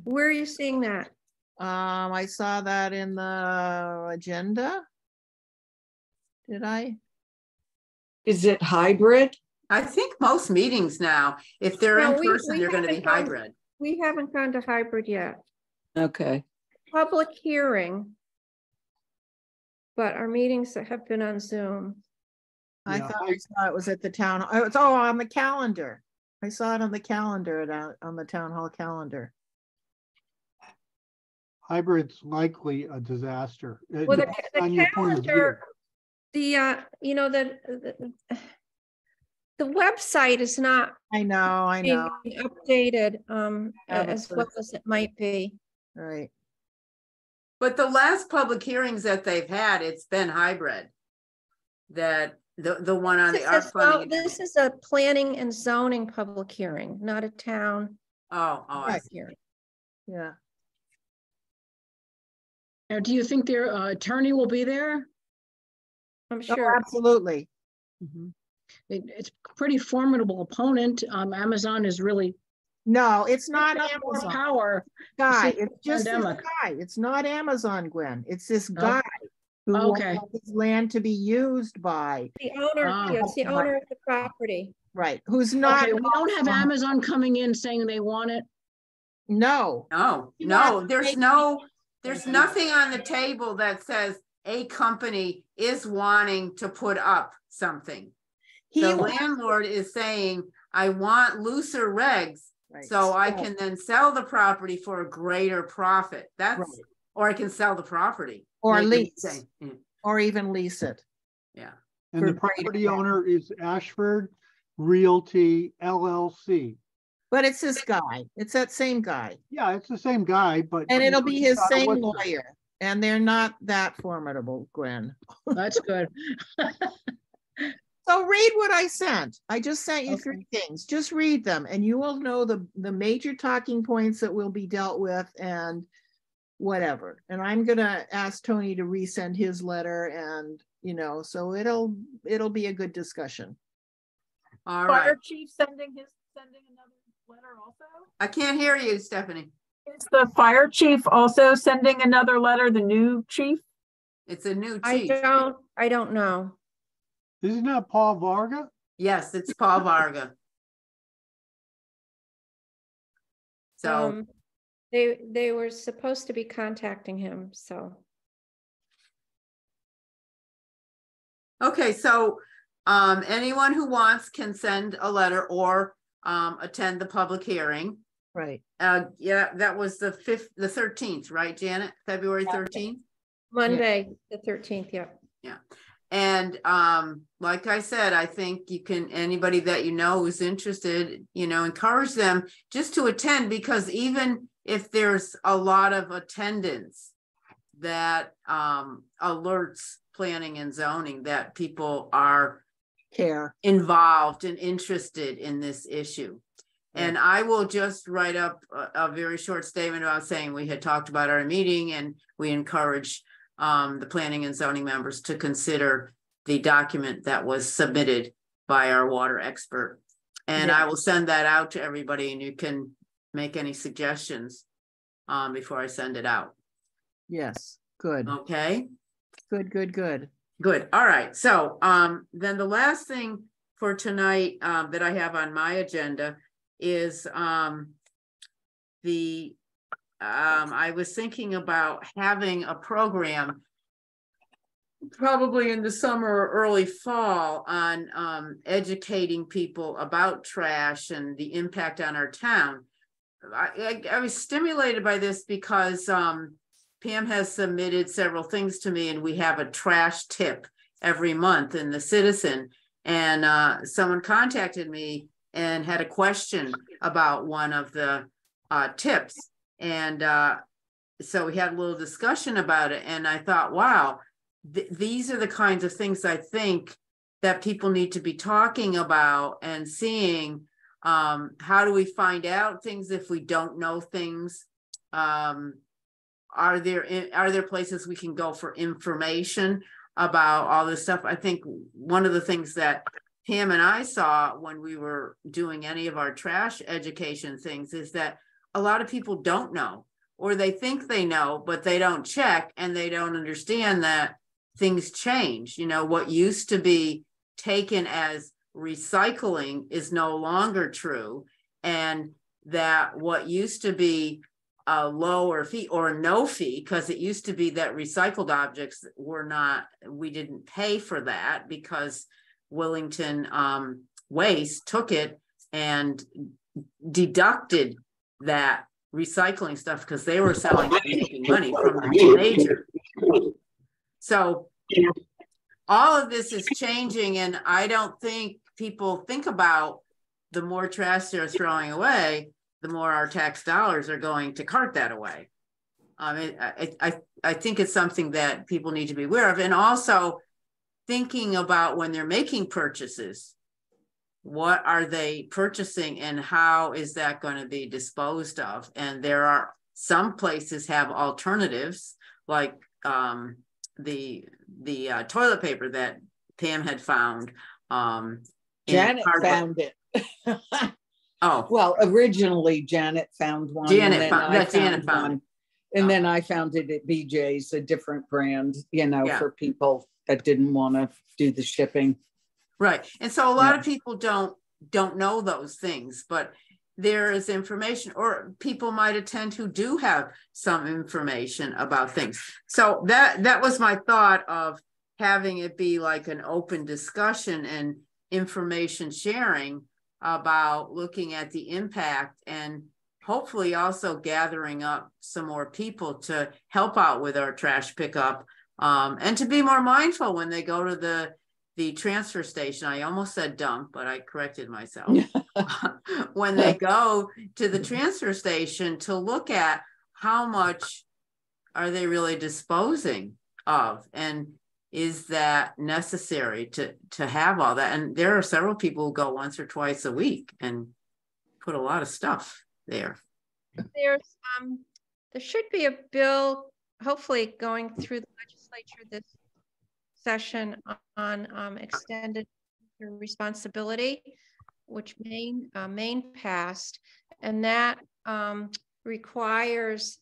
Where are you seeing that? I saw that in the agenda. Did I? Is it hybrid? I think most meetings now, if they're No, in person, they're going to be haven't gone- hybrid. We haven't gone to hybrid yet. Okay. Public hearing. But our meetings have been on Zoom. I Yeah, thought I saw it was at the town. Oh, it's on the calendar. I saw it on the calendar on the town hall calendar. Hybrid's likely a disaster. It Well, the depends on your point of view. calendar, you know, the website is not I know. being updated Yeah, as but well as it might be. Right. But the last public hearings that they've had, it's been hybrid. That the one on the art funding. This is a planning and zoning public hearing, not a town Oh, I see. hearing. Yeah. Now, do you think their attorney will be there? I'm Oh, sure. absolutely. It's a pretty formidable opponent. Amazon is really No, it's not picking up more Amazon. power. Guy, see it's just this pandemic. guy. It's not Amazon, Gwen. It's this guy who Okay. wants his land to be used by, The owner, Ah. it's the owner of the property. right, who's not. Okay, we don't have Amazon coming in saying they want it. No, No, You no, want to there's make- nothing on the table that says a company is wanting to put up something. he The wants- landlord is saying, I want looser regs right, so I can then sell the property for a greater profit. That's, right, or I can sell the property. or Maybe lease, say, or even lease it. Yeah. And the for greater property profit. owner is Ashford Realty LLC. But it's this guy. It's that same guy. Yeah, it's the same guy, but. And it'll be his Not a same listener. lawyer. And they're not that formidable, Gwen. That's good. So read what I sent. I just sent you Okay. 3 things. Just read them and you will know the major talking points that will be dealt with and whatever. And I'm gonna ask Tony to resend his letter and, you know, so it'll be a good discussion. All right. Fire chief sending another letter also? I can't hear you, Stephanie. Is the fire chief also sending another letter, the new chief? It's a new I chief. don't know. Isn't that Paul Varga? Yes, it's Paul Varga. So, They were supposed to be contacting him, so. okay, so anyone who wants can send a letter or attend the public hearing. Right. Yeah, that was the 13th, right, Janet? February 13th? Monday, the 13th, yeah. Yeah. And like I said, I think you can, anybody that you know who's interested, you know, encourage them just to attend, because even if there's a lot of attendance, that alerts planning and zoning that people are involved and interested in this issue. And I will just write up a very short statement about saying we had talked about our meeting and we encourage the planning and zoning members to consider the document that was submitted by our water expert. And I will send that out to everybody and you can make any suggestions before I send it out. Yes, good. Okay. Good. All right. So then the last thing for tonight that I have on my agenda is I was thinking about having a program probably in the summer or early fall on educating people about trash and the impact on our town. I was stimulated by this because Pam has submitted several things to me, and we have a trash tip every month in the Citizen. And someone contacted me and had a question about one of the tips. And so we had a little discussion about it. And I thought, wow, these are the kinds of things I think that people need to be talking about and seeing. How do we find out things if we don't know things? Are there places we can go for information about all this stuff? I think one of the things that Pam and I saw when we were doing any of our trash education things is that a lot of people don't know, or they think they know, but they don't check, and they don't understand that things change. You know, what used to be taken as recycling is no longer true, and that what used to be a lower fee or no fee, because it used to be that recycled objects were not, we didn't pay for that because Wellington Waste took it and deducted that recycling stuff because they were selling and making money from the major. So all of this is changing, and I don't think people think about the more trash they're throwing away, the more our tax dollars are going to cart that away. I think it's something that people need to be aware of, and also thinking about when they're making purchases, what are they purchasing and how is that going to be disposed of? And there are some places have alternatives, like the toilet paper that Pam had found. Janet found it. Oh, well, originally Janet found one. Janet found one. And then I found it at BJ's, a different brand, you know, for people that didn't want to do the shipping. Right. And so a lot of people don't know those things, but there is information, or people might attend who do have some information about things. So that was my thought of having it be like an open discussion and information sharing about looking at the impact, and hopefully also gathering up some more people to help out with our trash pickup, and to be more mindful when they go to the transfer station. I almost said dump, but I corrected myself. When they go to the transfer station, to look at how much are they really disposing of, and is that necessary to have all that? And there are several people who go once or twice a week and put a lot of stuff there. There should be a bill hopefully going through the legislature this session on extended responsibility, which Maine passed, and that requires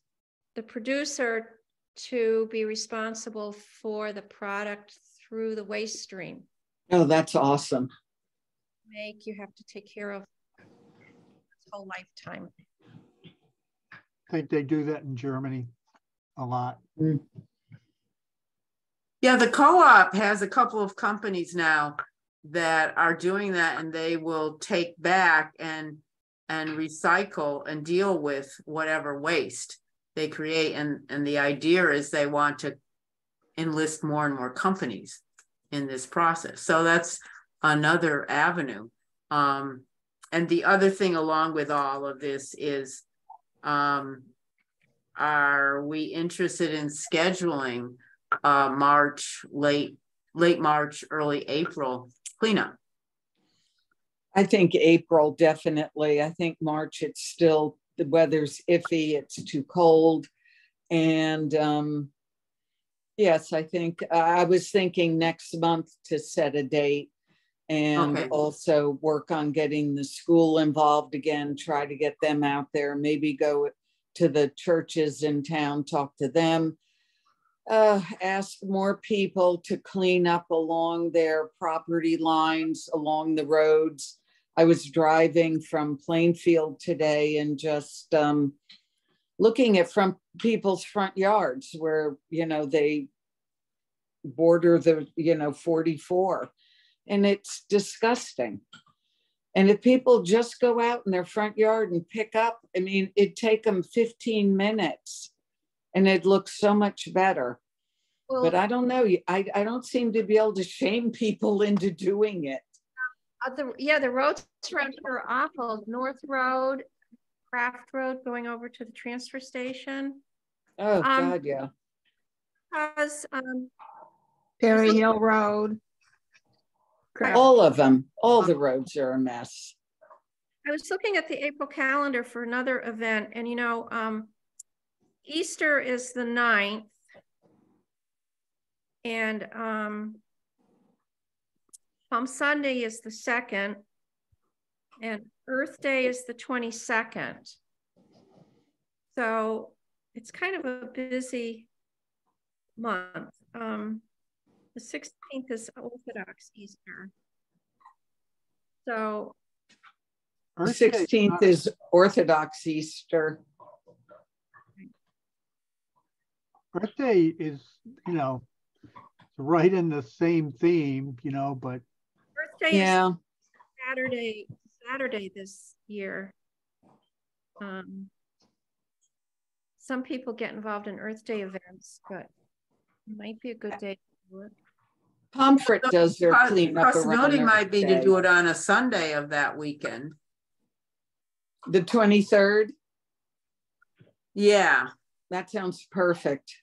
the producer to be responsible for the product through the waste stream. Oh, that's awesome. You have to take care of its whole lifetime. I think they do that in Germany a lot. Mm. Yeah, the co-op has a couple of companies now that are doing that, and they will take back and recycle and deal with whatever waste they create. And the idea is they want to enlist more and more companies in this process. So that's another avenue. And the other thing along with all of this is, are we interested in scheduling March, late March, early April cleanup? I think April, definitely. I think March, it's still, the weather's iffy, it's too cold. And yes, I think I was thinking next month to set a date, and also work on getting the school involved again, try to get them out there, maybe go to the churches in town, talk to them. Ask more people to clean up along their property lines, along the roads. I was driving from Plainfield today and just looking at people's front yards where, you know, they border the, 44. And it's disgusting. And if people just go out in their front yard and pick up, I mean, it'd take them 15 minutes and it looks so much better. Well, but I don't know. I don't seem to be able to shame people into doing it. The roads around here are awful. North Road, Craft Road going over to the transfer station. Oh, God, yeah. Because Perry Hill Road. All of them, all the roads are a mess. I was looking at the April calendar for another event, and Easter is the 9th, and Palm Sunday is the 2nd, and Earth Day is the 22nd. So it's kind of a busy month. The 16th is Orthodox Easter. So the 16th is Orthodox Easter. Earth Day is, right in the same theme, but Earth Day is Saturday this year. Some people get involved in Earth Day events, but it might be a good day to do it. Pomfret does their cleanup around possibility might be to do it on a Sunday of that weekend. The 23rd? Yeah. That sounds perfect.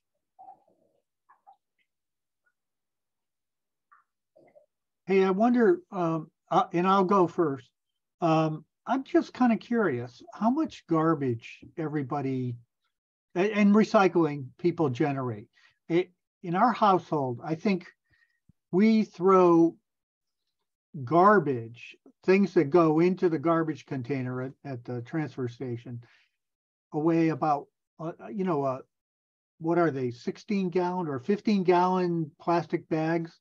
Hey, I wonder, and I'll go first. I'm just kind of curious, how much garbage everybody and recycling people generate? In our household, I think we throw garbage, things that go into the garbage container at the transfer station, away about, what are they, 16-gallon or 15-gallon plastic bags,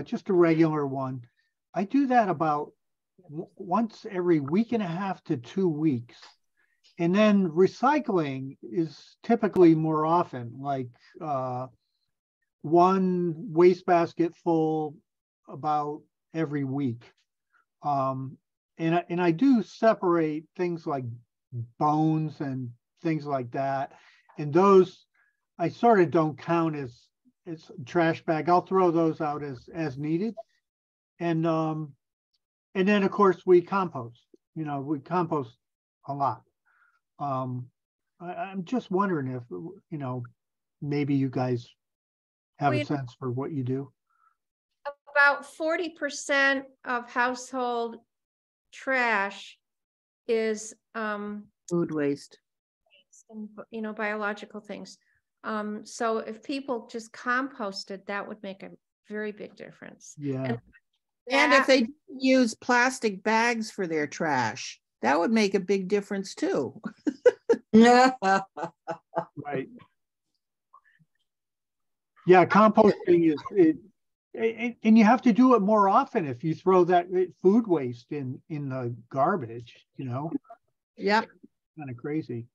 just a regular one. I do that about once every week and a half to 2 weeks. And then recycling is typically more often, like one wastebasket full about every week. And I do separate things like bones and things like that. And those I sort of don't count as trash bag. I'll throw those out as needed. And then of course we compost. We compost a lot. I'm just wondering if maybe you guys have a sense for what you do. About 40% of household trash is food waste, and biological things. So if people just composted, that would make a very big difference. Yeah. And if they use plastic bags for their trash, that would make a big difference too. Right. Yeah, composting is and you have to do it more often if you throw that food waste in the garbage, Yeah. Kind of crazy.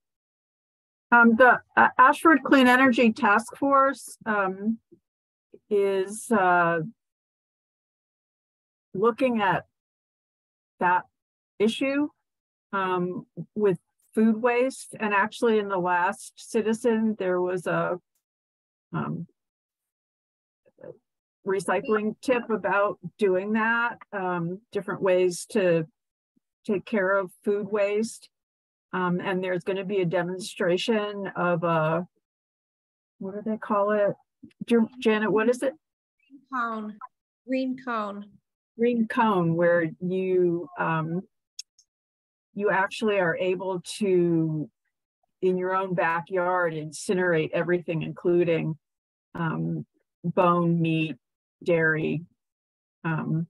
The Ashford Clean Energy Task Force is looking at that issue with food waste. And actually in the last Citizen, there was a recycling tip about doing that, different ways to take care of food waste. And there's going to be a demonstration of what do they call it? Janet, what is it? Green cone. Green cone, where you actually are able to, in your own backyard, incinerate everything, including bone, meat, dairy. And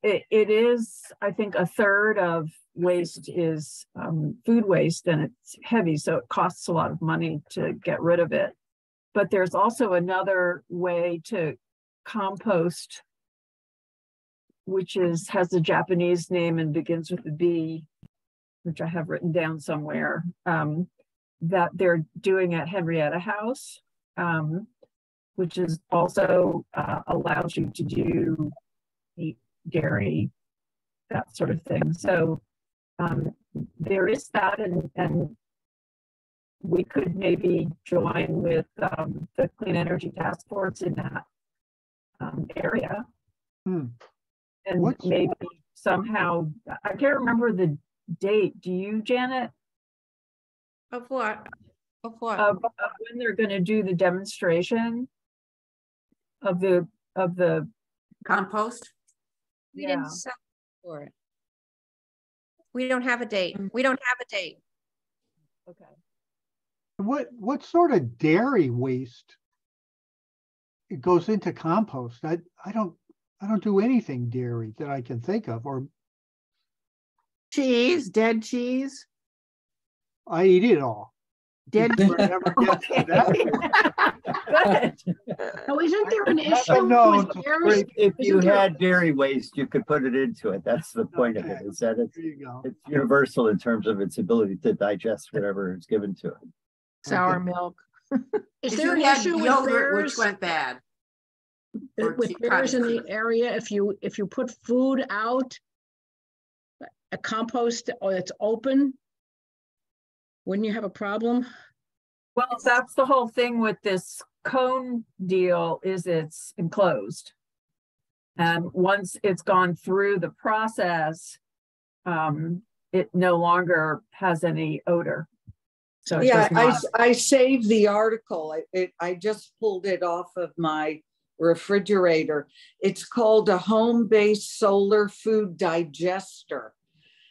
it is, I think, a third of waste is food waste, and it's heavy, so it costs a lot of money to get rid of it. But there's also another way to compost, which has a Japanese name and begins with a B, which I have written down somewhere, that they're doing at Henrietta House. which is also allows you to do meat, dairy, that sort of thing. So there is that, and we could maybe join with the Clean Energy Task Force in that area. And maybe somehow, I can't remember the date. Do you, Janet? Of what? Of what? Of when they're going to do the demonstration of the compost? We didn't set for it. We don't have a date. We don't have a date. Okay. What sort of dairy waste it goes into compost? I don't do anything dairy that I can think of, or cheese, dead cheese. I eat it all. Dead cheese. Oh, isn't there an issue with dairy? If you had dairy waste, you could put it into it. That's the point of it, is that it's universal in terms of its ability to digest whatever is given to it. Sour milk. Is there an issue with bears, which went bad? With bears in the area, if you put food out, a compost, or it's open, wouldn't you have a problem? Well, that's the whole thing with this cone deal, is it's enclosed. And once it's gone through the process, it no longer has any odor. So yeah, I saved the article. I just pulled it off of my refrigerator. It's called a home-based solar food digester.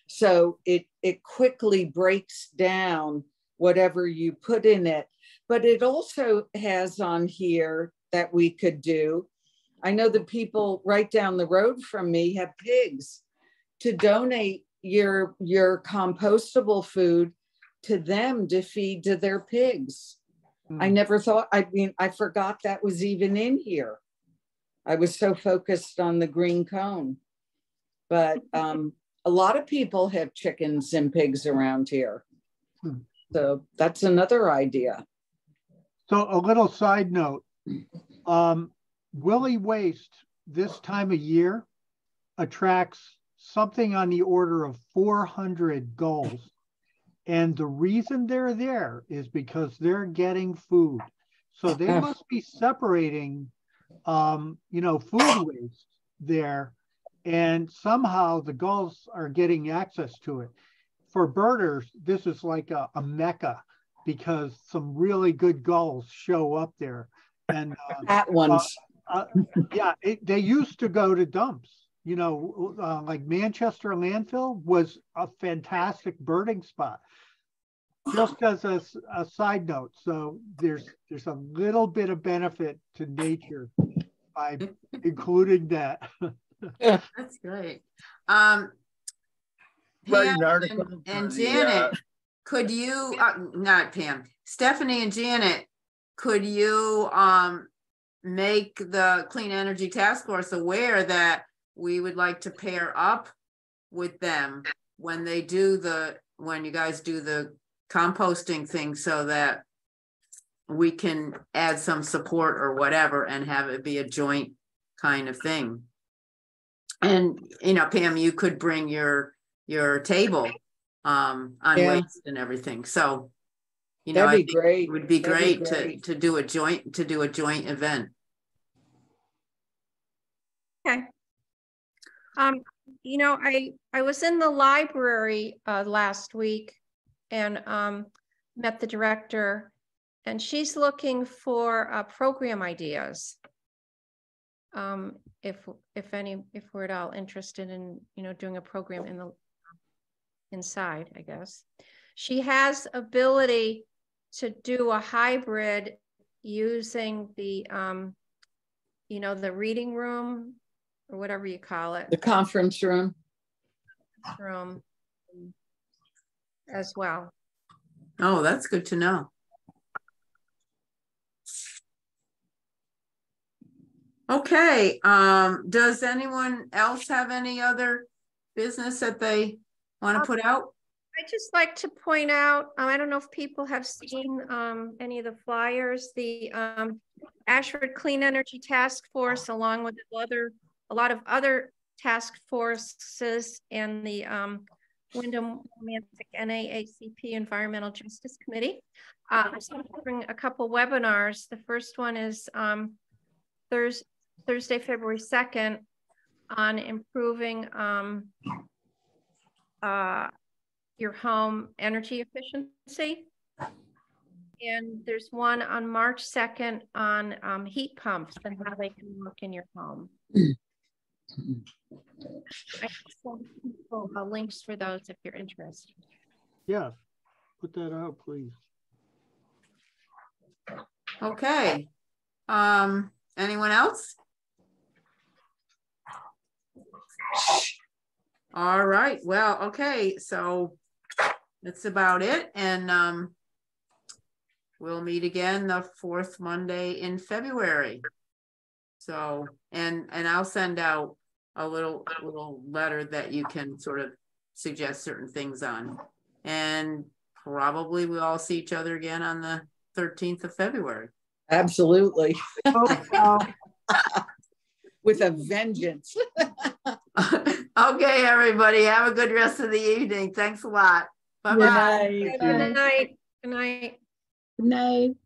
So it quickly breaks down whatever you put in it. But it also has on here that we could do. I know the people right down the road from me have pigs. To donate your compostable food to them to feed to their pigs. I never thought, I forgot that was even in here. I was so focused on the green cone. But a lot of people have chickens and pigs around here. So that's another idea. So a little side note, Willie Waste this time of year attracts something on the order of 400 gulls. And the reason they're there is because they're getting food. So they must be separating, food waste there. And somehow the gulls are getting access to it. For birders, this is like a mecca, because some really good gulls show up there. And fat ones. They used to go to dumps. Like Manchester landfill was a fantastic birding spot. Just as a side note, so there's a little bit of benefit to nature by including that. That's great. Pam and Janet, could you, not Pam, Stephanie and Janet, could you make the Clean Energy Task Force aware that we would like to pair up with them when you guys do the composting thing, so that we can add some support or whatever and have it be a joint kind of thing? And Pam, you could bring your table on waste and everything. So that'd be great. It would be great to do a joint event. Okay. I was in the library last week and met the director, and she's looking for program ideas. If we're at all interested in doing a program inside, I guess. She has ability to do a hybrid using the the reading room, or whatever you call it. The conference room. As well. Oh, that's good to know. Okay, does anyone else have any other business that they want to put out? I'd just like to point out, I don't know if people have seen any of the flyers, the Ashford Clean Energy Task Force, along with a lot of other task forces, and the Wyndham Romantic NAACP Environmental Justice Committee. I'm offering a couple webinars. The first one is Thursday, February 2nd, on improving your home energy efficiency. And there's one on March 2nd on heat pumps and how they can work in your home. I send people links for those if you're interested. Yeah, put that out, please. Okay. Anyone else? All right. Well, okay. So that's about it. And we'll meet again the 4th Monday in February. So, and I'll send out a little letter that you can sort of suggest certain things on. And probably we'll all see each other again on the 13th of February. Absolutely. With a vengeance. Okay, everybody, have a good rest of the evening. Thanks a lot. Bye-bye. Good night. Good night. Good night.